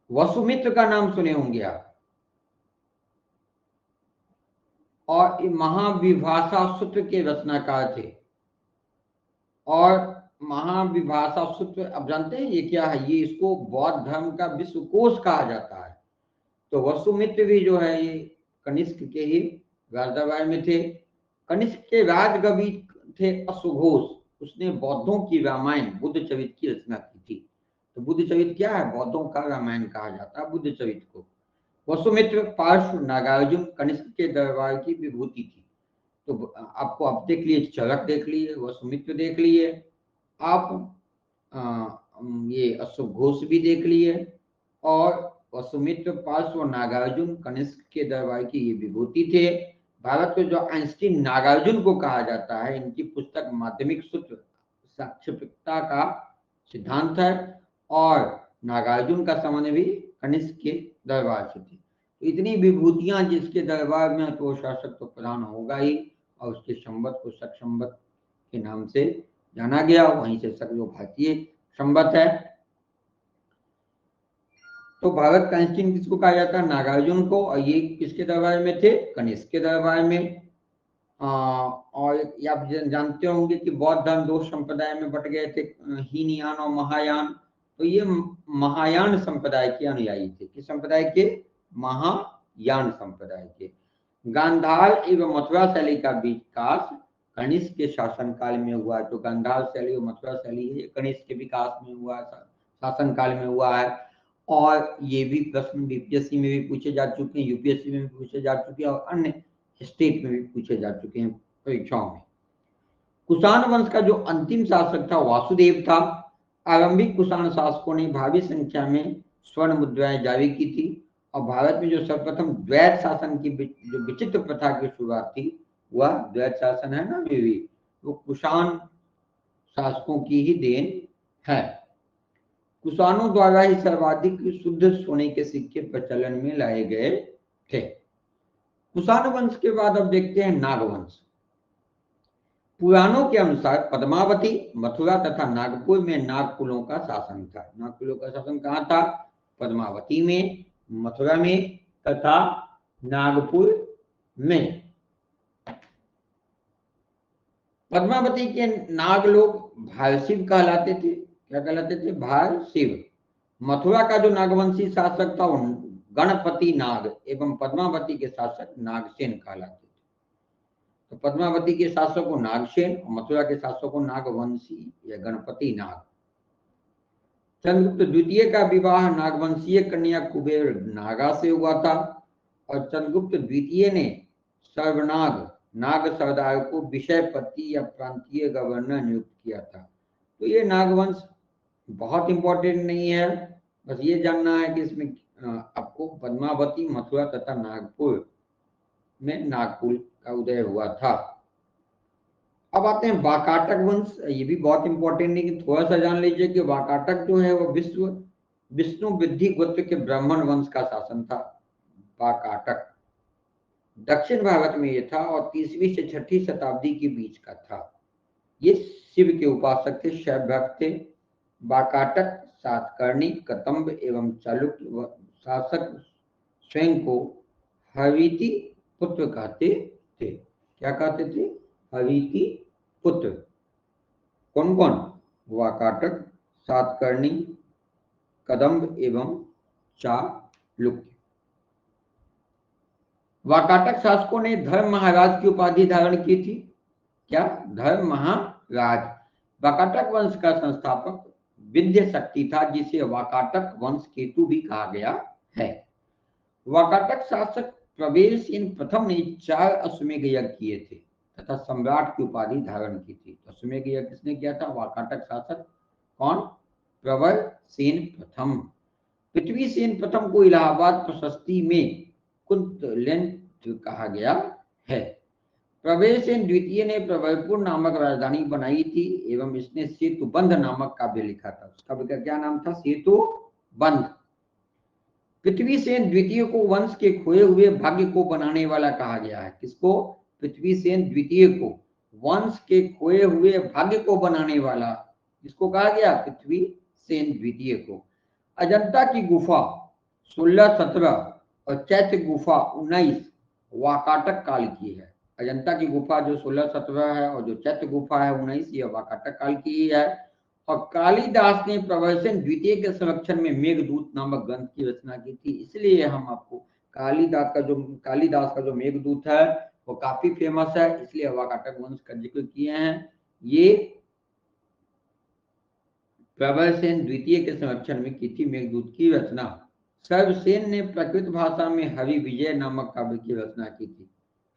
वसुमित्र का नाम सुने होंगे आप, और महाविभाषा सूत्र के रचनाकार थे। और महाविभाषा सूत्र अब जानते हैं ये क्या है? ये इसको बौद्ध धर्म का विश्वकोश कहा जाता है। तो वसुमित्र भी जो है ये कनिष्क के ही राजदरबार में थे। कनिष्क के राजकवि थे अश्वघोष। उसने बौद्धों की रामायण बुद्ध चरित की रचना की थी। तो बुद्ध चरित क्या है? बौद्धों का रामायण कहा जाता है बुद्ध चरित को। वसुमित्र पार्श्व नागार्जुन कनिष्क के दरबार की विभूति थी। तो आपको अब देख लिए, चरक देख लिए, वसुमित्र देख लिए, आप ये अश्वघोष भी देख लिए, और वसुमित्र पार्श्व नागार्जुन कनिष्क के दरबार की ये विभूति थे। भारत के जो आइंस्टीन नागार्जुन को कहा जाता है, इनकी पुस्तक माध्यमिक सूत्र साक्षात्कारता का सिद्धांत है, और नागार्जुन का संबंध भी कनिष्क के दरबार से थे। तो इतनी विभूतियां जिसके दरबार में, तो शासक तो प्रधान होगा ही, और उसके संवत को शक संवत के नाम से जाना गया। वहीं से शक जो भारतीय संवत है। तो भारत का आइंस्टीन किसको कहा जाता है? नागार्जुन को। और ये किसके दरबार में थे? कनिष्क के दरबार में। और आप जानते होंगे कि बौद्ध धर्म दो संप्रदाय में बट गए थे, हीनयान और महायान। तो ये महायान संप्रदाय के अनुयायी थे। किस संप्रदाय के? महायान संप्रदाय के। गांधार एवं मथुरा शैली का विकास कनिष्क के शासनकाल में हुआ। जो गांधार शैली और मथुरा शैली है, कनिष्क के विकास में हुआ, शासनकाल में हुआ है। और ये भी प्रश्न बीपीएससी में भी पूछे जा चुके हैं, यूपीएससी में भी पूछे जा चुके हैं, और अन्य स्टेट में भी पूछे जा चुके हैं परीक्षाओं में। कुषाण वंश का जो अंतिम शासक था वासुदेव था। आरंभिक कुषाण शासकों ने भारी संख्या में स्वर्ण मुद्राएं जारी की थी। और भारत में जो सर्वप्रथम द्वैत शासन की जो विचित्र प्रथा की शुरुआत थी, वह द्वैत शासन है ना, वो कुषाण शासकों की ही देन है। कुषाणों द्वारा ही सर्वाधिक शुद्ध सोने के सिक्के प्रचलन में लाए गए थे। कुषाण वंश के बाद अब देखते हैं नागवंश। पुराणों के अनुसार पद्मावती, मथुरा तथा नागपुर में नागकुलों का शासन था। नागकुलों का शासन कहाँ था? पद्मावती में, मथुरा में तथा नागपुर में। पद्मावती के नाग लोग भारशिव कहलाते थे। क्या कहलाते थे? भारशिव। मथुरा का जो नागवंशी शासक था वो गणपति नाग एवं पद्मावती के शासक नागसेन कहलाते थे। तो पद्मावती के शासक को नागसेन और मथुरा के शासक को नागवंशी या गणपति नाग। चंद्रगुप्त द्वितीय का विवाह नागवंशीय कन्या कुबेर नागा से हुआ था। और चंद्रगुप्त द्वितीय ने सर्वनाग नाग सरदार को विषयपति या प्रांतीय गवर्नर नियुक्त किया था। तो ये नागवंश बहुत इंपॉर्टेंट नहीं है, बस ये जानना है कि इसमें आपको पद्मावती, मथुरा तथा नागपुर में नागकुल का उदय हुआ था। अब आते हैं वाकाटक वंश। ये भी बहुत इंपॉर्टेंट नहीं, कि थोड़ा सा जान लीजिए कि वाकाटक जो है वो विष्णु वृद्धि गोत्र के ब्राह्मण वंश का शासन था। वाकाटक दक्षिण भारत में ये था और 3वीं से 6वीं शताब्दी के बीच का था। ये शिव के उपासक थे, शैव भक्त थे। वाकाटक सातकर्णी, कदंब एवं चालुक्य शासक स्वयं को हरिति पुत्र कहते थे। क्या कहते थे? हरिति पुत्र। कौन कौन? वाकाटक, सातकर्णी, कदंब एवं चालुक्य। वाकाटक शासकों ने धर्म महाराज की उपाधि धारण की थी। क्या? धर्म महाराज। वाकाटक वंश का संस्थापक विंध्य शक्ति था, जिसे वाकाटक वंश केतु भी कहा गया है। वाकाटक शासक प्रवेशसेन प्रथम ने 4 अश्वमेध यज्ञ किए थे। तथा सम्राट की उपाधि धारण की थी। तो अश्वमेध यज्ञ किसने किया था? वाकाटक शासक कौन? प्रवर सेन प्रथम। पृथ्वी सेन प्रथम को इलाहाबाद प्रशस्ति में कुंतलेन कहा गया है। प्रवर सेन द्वितीय ने प्रवरपुर नामक राजधानी बनाई थी एवं इसने सेतुबंध नामक काव्य लिखा था। उस काव्य का क्या नाम था? सेतुबंध। पृथ्वी सेन द्वितीय को वंश के खोए हुए भाग्य को बनाने वाला कहा गया है। किसको? पृथ्वी सेन द्वितीय को वंश के खोए हुए भाग्य को बनाने वाला किसको कहा गया? पृथ्वी सेन द्वितीय को। अजंता की गुफा 16-17 और चैत्य गुफा 19 वाकाटक काल की है। अजंता की गुफा जो 16-17 है और जो चैत्य गुफा है 19, ये वाकाटक काल की ही है। और कालिदास ने प्रवर सेन द्वितीय के संरक्षण में मेघदूत नामक ग्रंथ की रचना की थी। इसलिए हम आपको कालिदास का जो मेघदूत है वो काफी फेमस है, इसलिए वाकाटक वंश का जिक्र किए हैं। ये प्रवर सेन द्वितीय के संरक्षण में की थी मेघदूत की रचना। सर्वसेन ने प्राकृत भाषा में हरि विजय नामक काव्य की रचना की थी।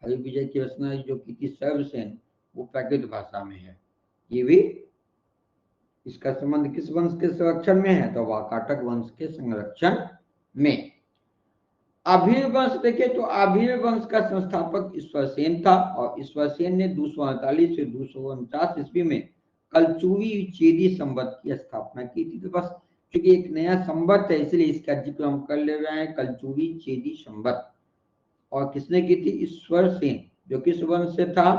हरि विजय की रचना जो की थी सर्वसेन, वो प्राकृत भाषा में है। ये भी इसका संबंध किस वंश के संरक्षण में है? तो वाकाटक वंश के संरक्षण में। आभीर वंश देखे तो आभीर वंश का संस्थापक ईश्वरसेन था और ईश्वरसेन ने 248 से 249 ईस्वी में कलचुवी चेदी संवत की स्थापना की थी। तो बस क्योंकि एक नया संवत है इसलिए इसका जिक्र हम कर ले रहे हैं, कलचुवी चेदी संवत। और किसने की थी? ईश्वरसेन, जो किस वंश से था?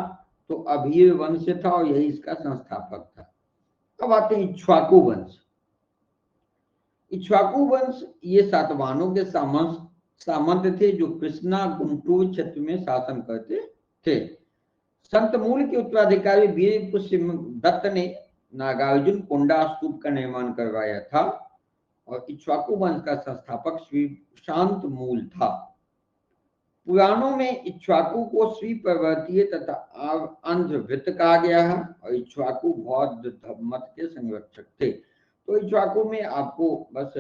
तो अभीर वंश से था और यही इसका संस्थापक था। अब आते हैं इक्ष्वाकु वंश। इक्ष्वाकु वंश ये सातवाहनों के सामंत थे जो कृष्णा गुंटूर क्षेत्र में शासन करते थे। संत मूल के उत्तराधिकारी वीर पुष्य दत्त ने नागार्जुन कोंडा स्तूप का निर्माण करवाया था और इक्ष्वाकु वंश का संस्थापक श्री शांत मूल था। पुराणों में इक्ष्वाकु को श्री पर्वतीय तथा आंध्रवृत्त कहा गया है और इक्ष्वाकु बौद्ध मत के संरक्षक थे। तो इक्ष्वाकु में आपको बस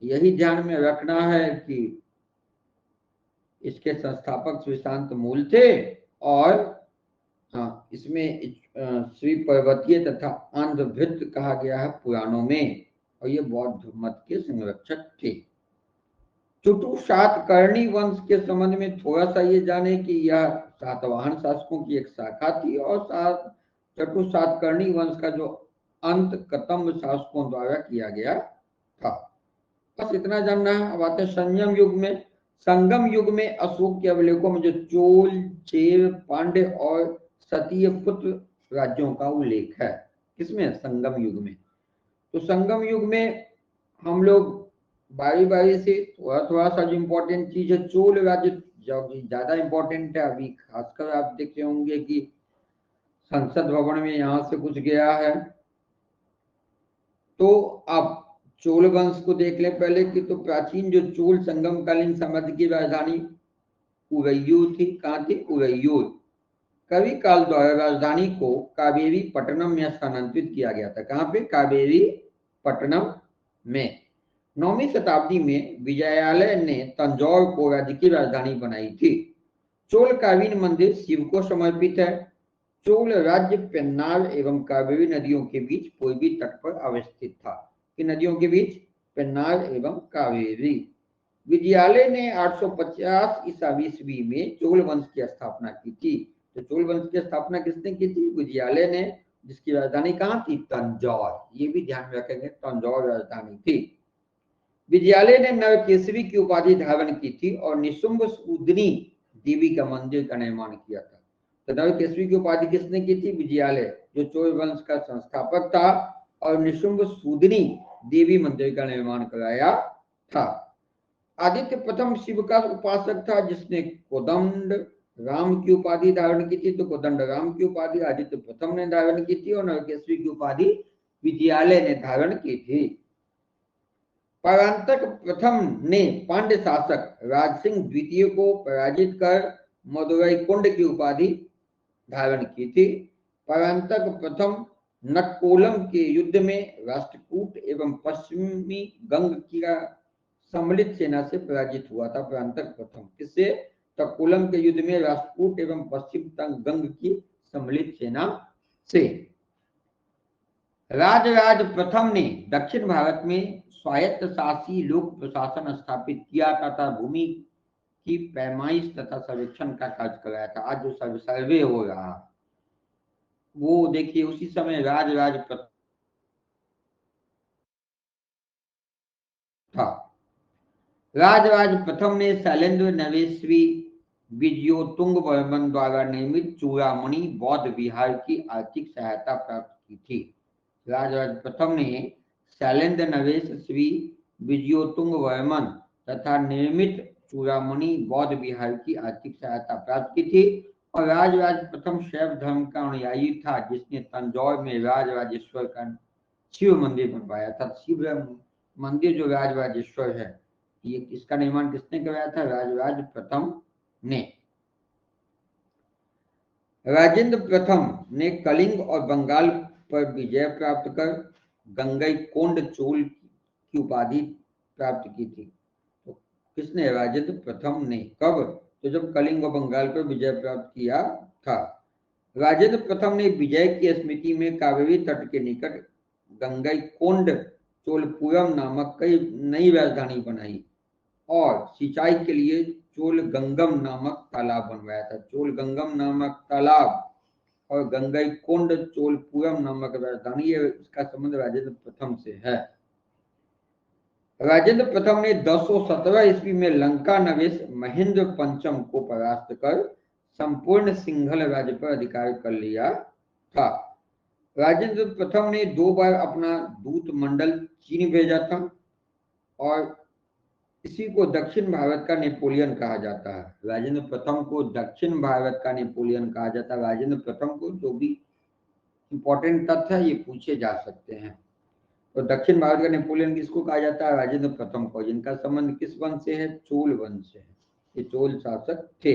यही ध्यान में रखना है कि इसके संस्थापक श्री शांत मूल थे और इसमें श्री पर्वतीय तथा आंध्रवृत्त कहा गया है पुराणों में और ये बौद्ध मत के संरक्षक थे। चुटु सातकर्णी वंश के संबंध में थोड़ा सा ये जाने कि यह सातवाहन शासकों की एक शाखा थी और चटु सातकर्णी वंश का जो अंत कतम्ब शासकों द्वारा किया गया था। बस इतना जानना है। अब आते हैं संगम युग में। संगम युग में अशोक के अभिलेखों में जो चोल, चेर, पांड्य और सतीय पुत्र राज्यों का उल्लेख है। किसमें? संगम युग में। तो संगम युग में हम लोग बारी बारी से थोड़ा सा जो इम्पोर्टेंट चीज है, चोल राज्य ज्यादा इम्पोर्टेंट है। अभी खासकर आप देख रहे होंगे कि संसद भवन में यहाँ से कुछ गया है। तो आप चोल वंश को देख लें पहले कि तो प्राचीन जो चोल संगमकालीन साम्राज्य की राजधानी उरैयूर थी। कहाँ थी? उरैयूर। कवि काल द्वारा राजधानी को कावेरी पट्टनम में स्थानांतरित किया गया था। कहाँ पे? कावेरी पट्टनम में। 9वीं शताब्दी में विजयालय ने तंजौर को राज्य की राजधानी बनाई थी। चोल कालीन मंदिर शिव को समर्पित है। चोल राज्य पेन्नार एवं कावेरी नदियों के बीच पूर्वी तट पर अवस्थित था। इन नदियों के बीच पेन्नार एवं कावेरी। विजयालय ने 850 ईस्वी में चोल वंश की स्थापना की थी। तो चोल वंश की स्थापना किसने की थी? विजयालय ने, जिसकी राजधानी कहाँ थी? तंजौर। ये भी ध्यान रखेंगे, तंजौर राजधानी थी। विजयालय ने नवकेसरी की उपाधि धारण की थी और निशुंभ सूदनी देवी का मंदिर का निर्माण किया था। तो नवकेसरी की उपाधि किसने की थी? विजयालय, जो चोल वंश का संस्थापक था, और निशुंभ सूदनी देवी मंदिर का निर्माण कराया था। आदित्य प्रथम शिव का उपासक था जिसने कोदंड राम की उपाधि धारण की थी। तो कोदंड राम की उपाधि आदित्य प्रथम ने धारण की थी और नवकेसरी की उपाधि विजयालय ने धारण की थी। परांतक प्रथम ने पांड्य शासक राजसिंह द्वितीय को पराजित कर मदुरई कुंड की उपाधि धारण की थी। परांतक प्रथम नक्कोलम के युद्ध में राष्ट्रकूट एवं पश्चिमी गंग की सम्मिलित सेना से पराजित हुआ था। परांतक प्रथम किससे? तक्कोलम के युद्ध में राष्ट्रकूट एवं पश्चिम गंग की सम्मिलित सेना से। राजराज प्रथम ने दक्षिण भारत में स्वायत्त शासी लोक प्रशासन स्थापित किया तथा भूमि की पैमाइश तथा सर्वेक्षण का कार्य कराया था। आज जो सर्वे हो रहा वो देखिए उसी समय राजराज प्रथम था। राजराज प्रथम ने शैलेंद्र नवेश्वी विजयोतुंग वर्मन द्वारा निर्मित चूड़ामणि बौद्ध विहार की आर्थिक सहायता प्राप्त की थी। राजराज प्रथम ने शैलेंद्र नवेश्वी विजयोतुंग वर्मन तथा निर्मित चूड़ामणि बौद्ध विहार की आर्थिक सहायता प्राप्त की थी। और राजराज प्रथम शैव धर्म का अनुयायी था, जिसने तंजौर में राजराजेश्वर का शिव मंदिर बनवाया था। शिव मंदिर जो राजराजेश्वर है, ये इसका निर्माण किसने करवाया था? राजराज प्रथम ने। राजेंद्र प्रथम ने कलिंग और बंगाल पर विजय प्राप्त कर गंगईकोंड चोल की उपाधि प्राप्त की थी। तो किसने? राजेंद्र प्रथम ने। कब? तो जब कलिंग और बंगाल पर विजय प्राप्त किया था। राजेंद्र प्रथम ने विजय की स्मृति में कावेरी तट के निकट गंगईकोंड चोलपुरम नामक कई नई राजधानी बनाई और सिंचाई के लिए चोलगंगम नामक तालाब बनवाया था। चोलगंगम नामक तालाब और गंगईकोंड चोलपुरम नामक राजधानी, इसका संबंध राजेंद्र प्रथम से है। राजेंद्र प्रथम ने 1017 ईस्वी में लंका नवेश महेंद्र पंचम को परास्त कर संपूर्ण सिंघल राज्य पर अधिकार कर लिया था। राजेंद्र प्रथम ने 2 बार अपना दूत मंडल चीन भेजा था और इसी को दक्षिण भारत का नेपोलियन कहा जाता है। राजेंद्र प्रथम को दक्षिण भारत का नेपोलियन कहा जाता है। राजेंद्र प्रथम को जो भी इंपॉर्टेंट तथ्य है ये पूछे जा सकते हैं। तो दक्षिण भारत का नेपोलियन किसको कहा जाता है? राजेंद्र प्रथम को, जिनका संबंध किस वंश से है? चोल वंश से है। ये चोल शासक थे।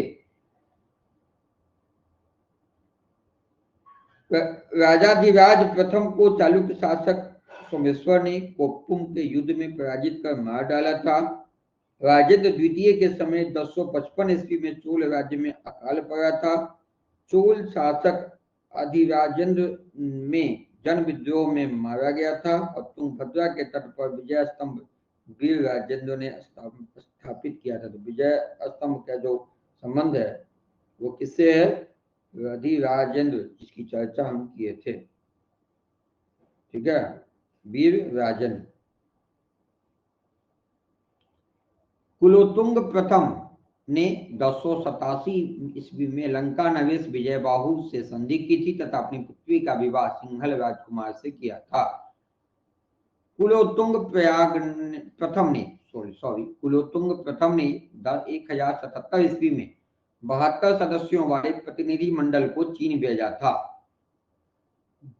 राजाधिराज प्रथम को चालुक्य शासक सोमेश्वर ने कोप्पुम के युद्ध में पराजित कर मार डाला था। राजेंद्र द्वितीय के समय 1055 ईस्वी में चोल राज्य में अकाल पड़ा था। चोल शासक अधिराजेंद्र में जन विद्रोह में मारा गया था और तुंगभद्रा के तट पर विजय स्तंभ वीर राजेंद्र ने स्थापित किया था। तो विजय स्तंभ का जो संबंध है वो किससे है? अधिराजेंद्र, जिसकी चर्चा हम किए थे। ठीक है, वीर राजेंद्र। कुलोत्तुंग प्रथम ने 1087 ईस्वी में लंका नवेश विजयबाहु से संधि की थी तथा अपनी पुत्री का विवाह सिंहल राजकुमार से किया था। कुलोत्तुंग प्रथम ने 1077 ईस्वी में 72 सदस्यों वाले प्रतिनिधि मंडल को चीन भेजा था।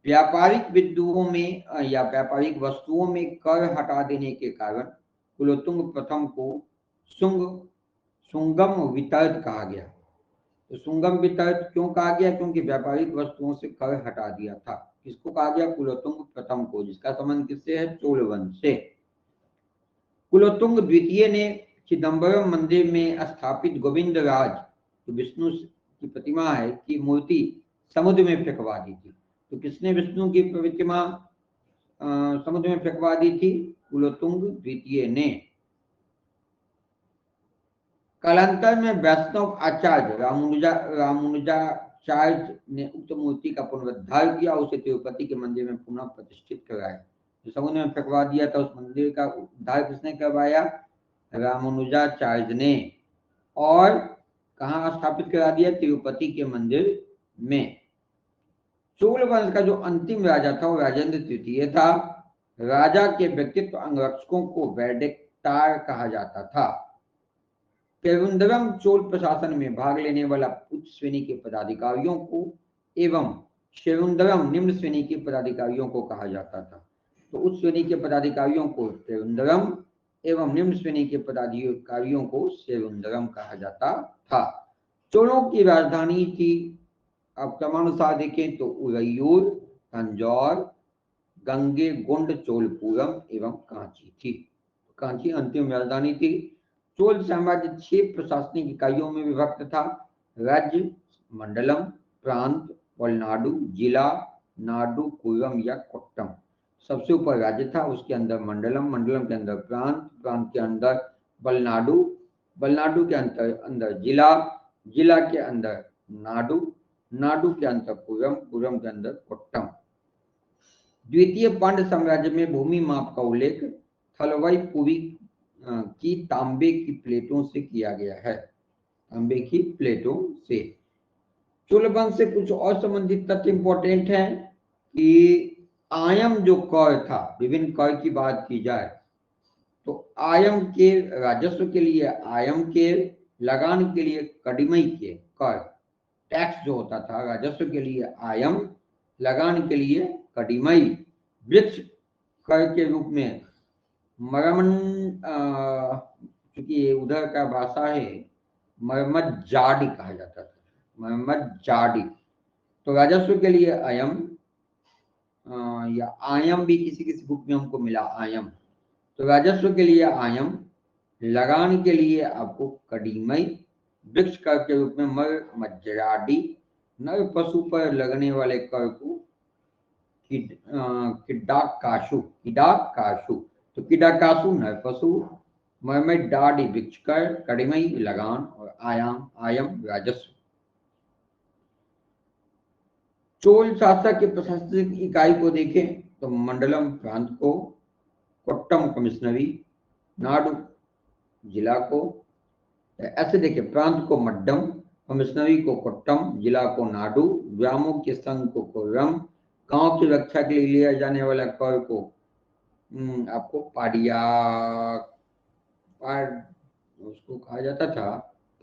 व्यापारिक बिंदुओं में या व्यापारिक वस्तुओं में कर हटा देने के कारण कुलोत्तुंग प्रथम को सुंगम वितर्त कहा गया। तो सुंगम वितर्त क्यों कहा गया? क्योंकि व्यापारिक वस्तुओं से कर हटा दिया था। किसको कहा गया? कुलोत्तुंग प्रथम को, जिसका संबंध किससे है? चोल वंश से। कुलोत्तुंग द्वितीय ने चिदम्बरम मंदिर में स्थापित गोविंद राज, तो विष्णु की प्रतिमा है, की मूर्ति समुद्र में फेंकवा दी थी। तो किसने विष्णु की प्रतिमा समुद्र में फेंकवा दी थी? कुलोत्तुंग द्वितीय ने। कालांतर में वैष्णव आचार्य रामानुजाचार्य ने उक्त मूर्ति का पुनरुद्धार किया, उसे तिरुपति के मंदिर में पुनः प्रतिष्ठित कराया। जो समुद्र में फेंकवा दिया था उस मंदिर का उद्धार किसने करवाया? रामानुजाचार्य ने। और कहाँ स्थापित करा दिया? तिरुपति के मंदिर में। चोल वंश का जो अंतिम राजा था वो राजेंद्र तृतीय था। राजा के व्यक्तित्व अंगरक्षकों को वैडेक्टार कहा जाता था। पेरुंदरम चोल प्रशासन में भाग लेने वाला उच्च श्रेणी के पदाधिकारियों को एवं शेरुंदरम निम्न श्रेणी के पदाधिकारियों को कहा जाता था। तो उच्च श्रेणी के पदाधिकारियों को पेरुंदरम एवं निम्न श्रेणी के पदाधिकारियों को शेरुंदरम कहा जाता था। चोलों की राजधानी थी, अब क्रमानुसार देखें तो उरैयूर, तंजौर, गंगेगोंड चोलपुरम एवं कांची थी। कांची अंतिम राजधानी थी। चोल साम्राज्य 6 प्रशासनिक इकाइयों में विभक्त था: राज्य, मंडलम, प्रांत, वलनाडु, जिला नाडु, कुलम या कोट्टम। सबसे ऊपर राज्य था, उसके अंदर मंडलम, मंडलम के अंदर प्रांत, प्रांत के अंदर वलनाडु, वलनाडु के अंदर जिला, जिला के अंदर नाडु, नाडु के अंदर कुलम, कुलम के अंदर कोट्टम। द्वितीय पांड्य साम्राज्य में भूमि माप का उल्लेख थलवाईपुरी की तांबे की प्लेटों से किया गया है, तांबे की प्लेटों से। चोल वंश से कुछ और संबंधित तथ्य इंपॉर्टेंट है कि आयम जो कर था, विभिन्न कर की बात की जाए तो आयम के राजस्व के लिए आयम के, लगान के लिए कडिमई के कर, टैक्स जो होता था राजस्व के लिए आयम, लगान के लिए कडिमई, वृक्ष कर के रूप में मरमन, क्योंकि उधर का भाषा है मरमत जाडी कहा जाता था, मरमत जाडी। तो राजस्व के लिए अयम या आयम भी किसी किसी बुक में हमको मिला आयम, तो राजस्व के लिए आयम, लगान के लिए आपको कडिमई, वृक्ष कर के रूप में मरमज्जाडी, नर पशु पर लगने वाले कर को किडाकाशु, किडाकाशु। तो किडाकाशु नर पशु, मरमज्जाडी वृक्ष कर, कडिमई लगान और आयाम आयम राजस्व। चोल शासक के प्रशासनिक इकाई को देखें तो मंडलम प्रांत को, कोट्टम कमिश्नरी, नाडु जिला को, ऐसे देखिए प्रांत को मड्डम, कमिश्नरी को कोट्टम, जिला को नाडु, ग्रामों के संघ को कोरम, गांव की रक्षा के लिए लिया जाने वाला कर को आपको पाडिया, उसको कहा जाता था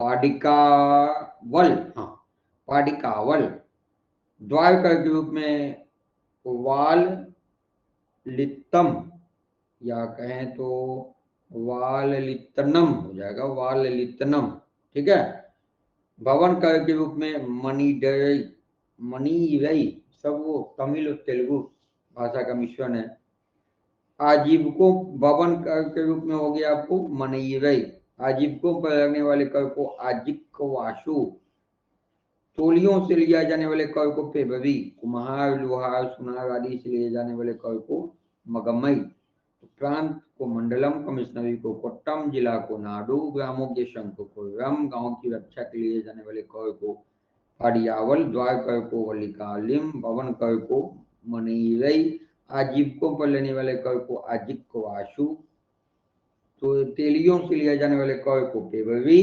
पाडिकावल, हाँ पाडिकावल। द्वार कर के रूप में वाल लित्तम या कहें तो वाल लित्तनम हो जाएगा, वाल लित्तनम, ठीक है। भवन कर के रूप में मणिडरई, मणिरई, सब वो तमिल और तेलुगु भाषा का मिश्रण है। आजीविकों भवन कर के रूप में हो गया आपको मणिरई, आजीविकों पर लगने वाले कर को आजिक्वाशु, तोलियों से लिया जाने वाले कर को पेबवी, कुम्हार, लोहार, सुनार आदि से लिए जाने वाले कर को मगमई। प्रांत को मंडलम, कमिश्नरी को कोट्टम, जिला को नाडु, ग्रामों के संघ को कोरम, गांव की रक्षा के लिए जाने वाले कर को पाडियावल, द्वार कर को वलिकालिम, भवन कर को मणिरई, आजीविकों पर लेने वाले कर को आजिक्वाशु, तो तेलियों से लिया जाने वाले कर को पेबवी,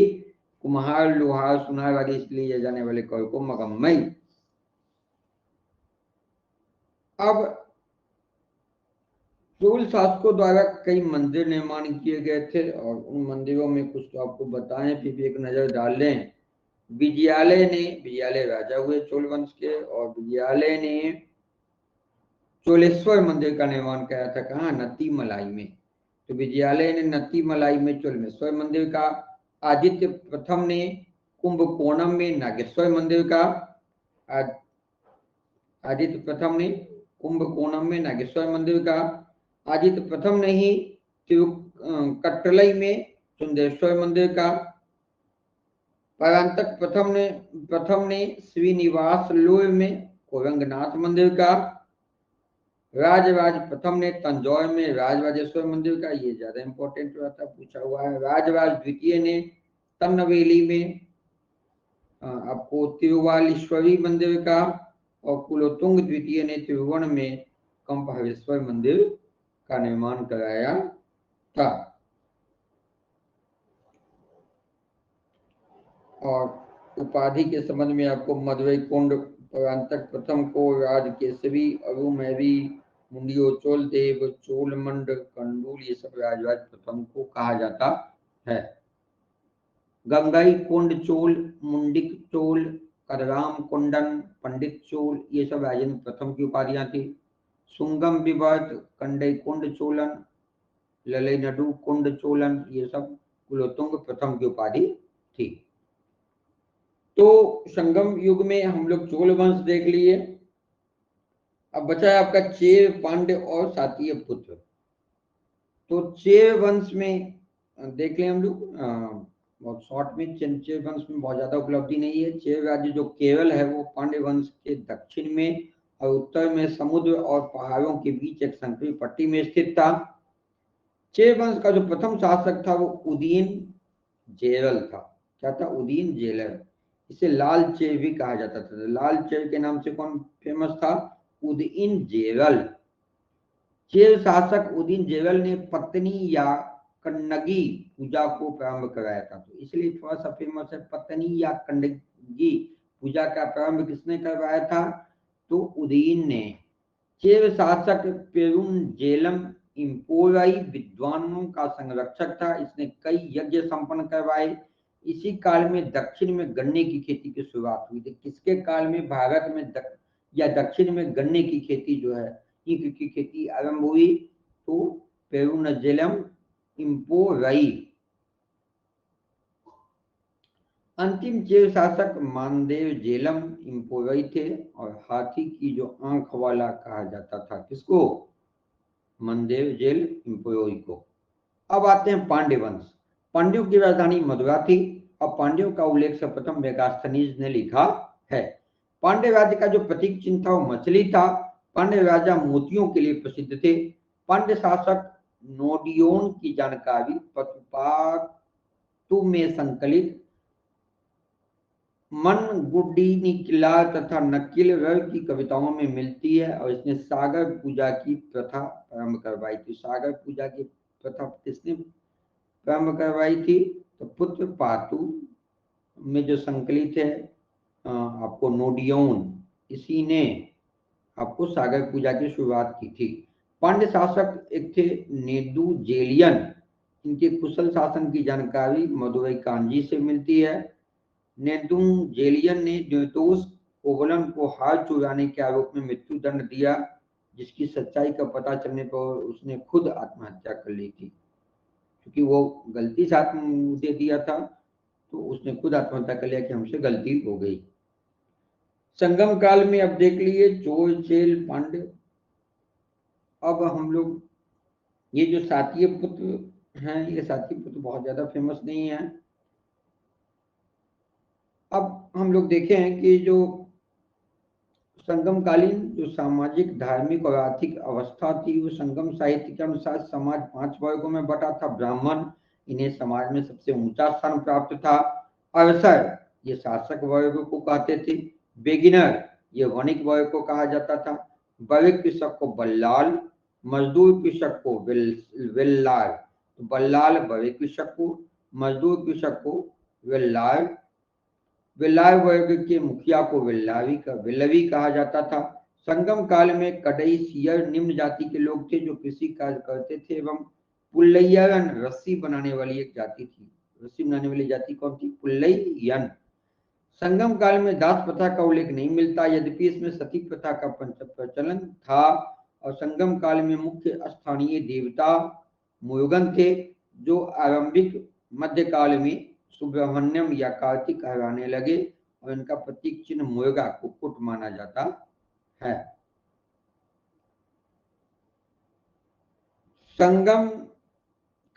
कुम्हार, लोहार, सुनार आदि से लिए जाने वाले कर को मगमई। अब चोल शासकों द्वारा कई मंदिर निर्माण किए गए थे और उन मंदिरों में कुछ तो आपको बताएं, फिर भी एक नजर डाल लें। विजयालय राजा हुए चोल वंश के, और विजयालय ने चोलेश्वर मंदिर का निर्माण कराया था, कहाँ, नत्ती मलाई में। तो विजयालय ने नत्ती मलाई में चोलेश्वर मंदिर का, आदित्य प्रथम ने कुंभकोणम में नागेश्वर मंदिर का, आदित्य प्रथम ने कुंभकोणम में नागेश्वर मंदिर का, आदित्य प्रथम ने ही कट्टलई में सुंदेश्वर मंदिर का, परांतक प्रथम ने श्रीनिवास लोय में कोरंगनाथ मंदिर का, राजराज प्रथम ने तंजौर में राजराजेश्वर मंदिर का, ये ज्यादा इंपॉर्टेंट रहता पूछा हुआ है। राजराज द्वितीय ने तन्नवेली में आपको तिरुवालीश्वरी मंदिर का, और कुलोत्तुंग द्वितीय ने त्रिभुवन में कंपहरेश्वर मंदिर का निर्माण कराया था। और उपाधि के संबंध में आपको मदुरई कुंड परांतक प्रथम को राजकेसरी, अरुमैरी, मुंडियो चोल देव, चोलमंड, कंडूल, ये सब राजराज प्रथम को कहा जाता है। गंगाई कुंड चोल, मुंडिक चोल, कदराम कुंडन, पंडित चोल, ये सब राजेंद्र प्रथम की उपाधियां थी। सुंगम विवर्त, कंडई कुंड चोलन, ललैनडु कुंड चोलन, ये सब कुलोत्तुंग प्रथम की उपाधि थी। तो संगम युग में हम लोग चोल वंश देख लिए। अब बचा है आपका चेर, पांड्य और सातीय पुत्र। तो चेर वंश में देख लें हम लोग, बहुत शॉर्ट में चेर वंश में बहुत ज्यादा उपलब्धि नहीं है। चेर राज्य जो केरल है वो पांड्य वंश के दक्षिण में और उत्तर में समुद्र और पहाड़ों के बीच एक संकरी पट्टी में स्थित था। चेर वंश का जो प्रथम शासक था वो उदयन जेरल था। क्या था? उदयन जेरल। इसे लाल चेर भी कहा जाता था। लाल चेर के नाम से कौन फेमस था? उदयन जेरल। चेर शासक उदयन जेरल ने पत्नी या कन्नगी पूजा को प्रारंभ कराया था, तो इसलिए थोड़ा सा फेमस है। पत्नी या कन्नगी पूजा का प्रारंभ किसने करवाया था? तो उदयन ने। चेर शासक पेरुंजेलम इम्पोराई विद्वानों का संरक्षक था। इसने कई यज्ञ संपन्न करवाए। इसी काल में दक्षिण में गन्ने की खेती की शुरुआत हुई थी। किसके काल में? भारत में या दक्षिण में गन्ने की खेती जो है, ईख की खेती आरंभ हुई। तो पेरुंजेलम इम्पोराई। अंतिम चेर शासक मानदेव जेलम इम्पोराई थे और हाथी की जो आंख वाला कहा जाता था। किसको? मनदेव जेल इम्पोराई को। अब आते हैं पांड्य वंश। पांड्यों की राजधानी मदुरा थी और पांड्यों का उल्लेख सर्वप्रथम मेगास्थनीज ने लिखा है। पांड्य राज्य का जो प्रतीक चिन्ह था वो मछली था। पांड्य राजा मोतियों के लिए प्रसिद्ध थे। पांड्य शासक नोडियोन की जानकारी पतुपातु में संकलित मनगुडीनिकिला तथा नक्किल की कविताओं में मिलती है और इसने सागर पूजा की प्रथा प्रारंभ करवाई थी। सागर पूजा की प्रथा किसने प्रारंभ करवाई थी? तो पुत्र पातु में जो संकलित है आपको नोडियोन, इसी ने आपको सागर पूजा की शुरुआत की थी। पांड्य शासक एक थे नेदुजेलियन। इनके कुशल शासन की जानकारी मदुरई कांजी से मिलती है। नेदुजेलियन ने निर्दोष कोवलम को हार चुराने के आरोप में मृत्यु दंड दिया, जिसकी सच्चाई का पता चलने पर उसने खुद आत्महत्या कर ली थी। क्योंकि वो गलती से दे दिया था, तो उसने खुद आत्महत्या कर लिया कि हमसे गलती हो गई। संगम काल में अब देख लिए चोल चेल पांड्य। अब हम लोग ये जो सातीय पुत्र हैं, ये सातीय पुत्र बहुत ज्यादा फेमस नहीं है। अब हम लोग देखे हैं कि जो संगमकालीन जो सामाजिक, धार्मिक और आर्थिक अवस्था थी, वो संगम साहित्य के अनुसार समाज 5 वर्गों में बटा था। ब्राह्मण, इन्हें समाज में सबसे ऊंचा स्थान प्राप्त था। अरसर, ये शासक वर्ग को कहते थे। बेगिनर, ये वणिक वर्ग को कहा जाता था। वर्ग कृषक को बल्लाल, मजदूर कृषक को वेल्लार। तो बल्लाल वर्ग कृषक को, मजदूर कृषक को वेल्लार। वेल्लार वर्ग के मुखिया को वेल्लवी कहा जाता था। संगम काल में कड़ई सियर निम्न जाति के लोग थे जो कृषि कार्य करते थे एवं पुल्लैयन, रस्सी बनाने वाली एक जाति थी। रस्सी बनाने वाली जाति कौन थी? पुल्लैयन। संगम काल में दास प्रथा का उल्लेख नहीं मिलता, यद्यपि इसमें सती प्रथा का प्रचलन था। और संगम काल में मुख्य स्थानीय देवता मुरुगन थे, जो आरंभिक मध्यकाल में सुब्रमण्यम या कार्तिक कहलाने लगे और इनका प्रतीक चिन्ह मुर्गा, कुक्कुट माना जाता है। संगम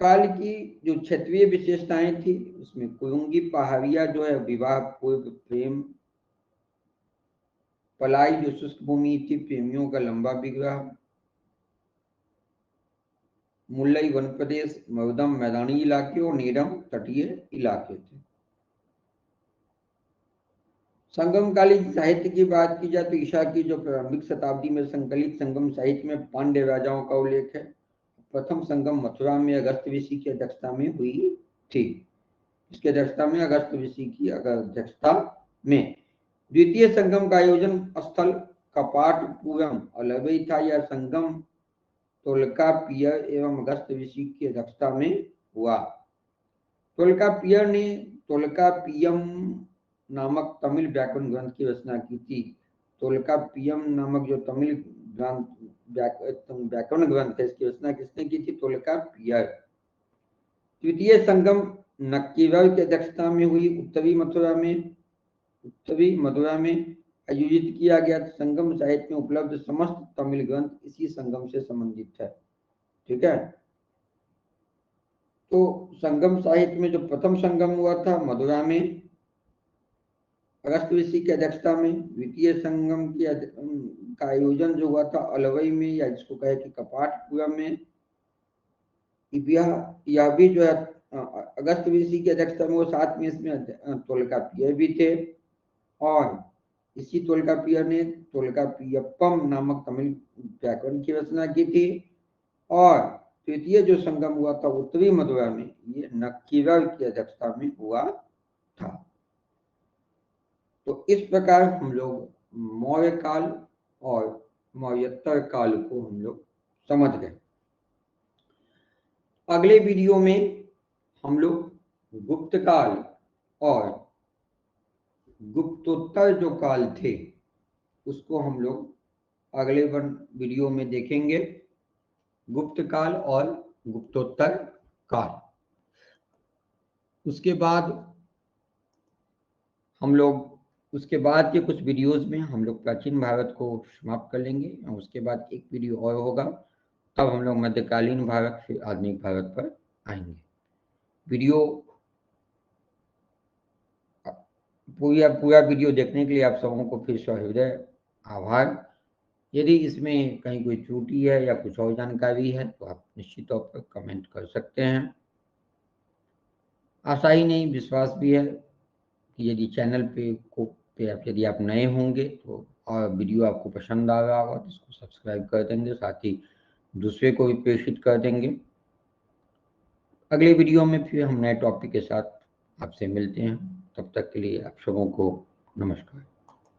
काल की जो क्षेत्रीय विशेषताएं थी, उसमें कुरुंगी पहाड़िया जो है विवाह पूर्व प्रेम, पलाई जो शुष्क भूमि थी प्रेमियों का लंबा विवाह, मुल्लई वन प्रदेश, मरुदम मैदानी इलाके और नीरम तटीय इलाके थे। संगमकालीन साहित्य की बात की जाए तो ईसा की जो प्रारंभिक शताब्दी में संकलित संगम साहित्य में पांड्य राजाओं का उल्लेख है। प्रथम संगम मथुरा में अगस्त ऋषि की अध्यक्षता में हुई थी। इसकी अध्यक्षता में अगस्त ऋषि की अध्यक्षता में। द्वितीय संगम का आयोजन स्थल कपाटपुरम अलवई था। यह संगम तोलकापियर एवं अगस्त ऋषि की अध्यक्षता में हुआ। तोलकापियर ने तोलकापियम नामक तमिल व्याकरण ग्रंथ की रचना की थी। तोलकापियम नामक जो तमिल व्याकरण ग्रंथ है, इसकी रचना किसने की थी? तोलकापियर। तृतीय संगम नक्कीवर की अध्यक्षता में हुई। उत्तरी मथुरा में आयोजित किया गया। संगम साहित्य में उपलब्ध समस्त तमिल ग्रंथ इसी संगम से संबंधित है। ठीक है। तो संगम साहित्य में जो प्रथम संगम हुआ था मदुरा में अगस्त ऋषि की अध्यक्षता में, द्वितीय संगम का आयोजन जो हुआ था अलवई में, या जिसको कहे कि कपाटपुरा में, यह भी जो है अगस्त ऋषि की अध्यक्षता में, वो साथ में इसमें तोलकाप्पिय भी थे। और इसी तोलकाप्पिय ने तोलकाप्पियप्पम नामक तमिल व्याकरण की रचना की थी। और तृतीय जो संगम हुआ था उत्तरी मदुरा में, ये नक्कीरर की अध्यक्षता में हुआ था। तो इस प्रकार हम लोग मौर्य काल और मौर्योत्तर काल को हम लोग समझ गए। अगले वीडियो में हम लोग गुप्त काल और गुप्तोत्तर जो काल थे उसको हम लोग अगले वीडियो में देखेंगे। गुप्त काल और गुप्तोत्तर काल। उसके बाद उसके बाद के कुछ वीडियोस में हम लोग प्राचीन भारत को समाप्त कर लेंगे और उसके बाद एक वीडियो और होगा, तब हम लोग मध्यकालीन भारत फिर आधुनिक भारत पर आएंगे। वीडियो पूरा वीडियो देखने के लिए आप सबों को फिर सहृदय आभार। यदि इसमें कहीं कोई त्रुटि है या कुछ और जानकारी है तो आप निश्चित तौर पर कमेंट कर सकते हैं। आशा ही नहीं विश्वास भी है कि यदि चैनल पे यदि आप नए होंगे तो और वीडियो आपको पसंद आ रहा होगा तो इसको सब्सक्राइब कर देंगे, साथ ही दूसरे को भी प्रेषित कर देंगे। अगले वीडियो में फिर हम नए टॉपिक के साथ आपसे मिलते हैं। तब तक के लिए आप सबों को नमस्कार।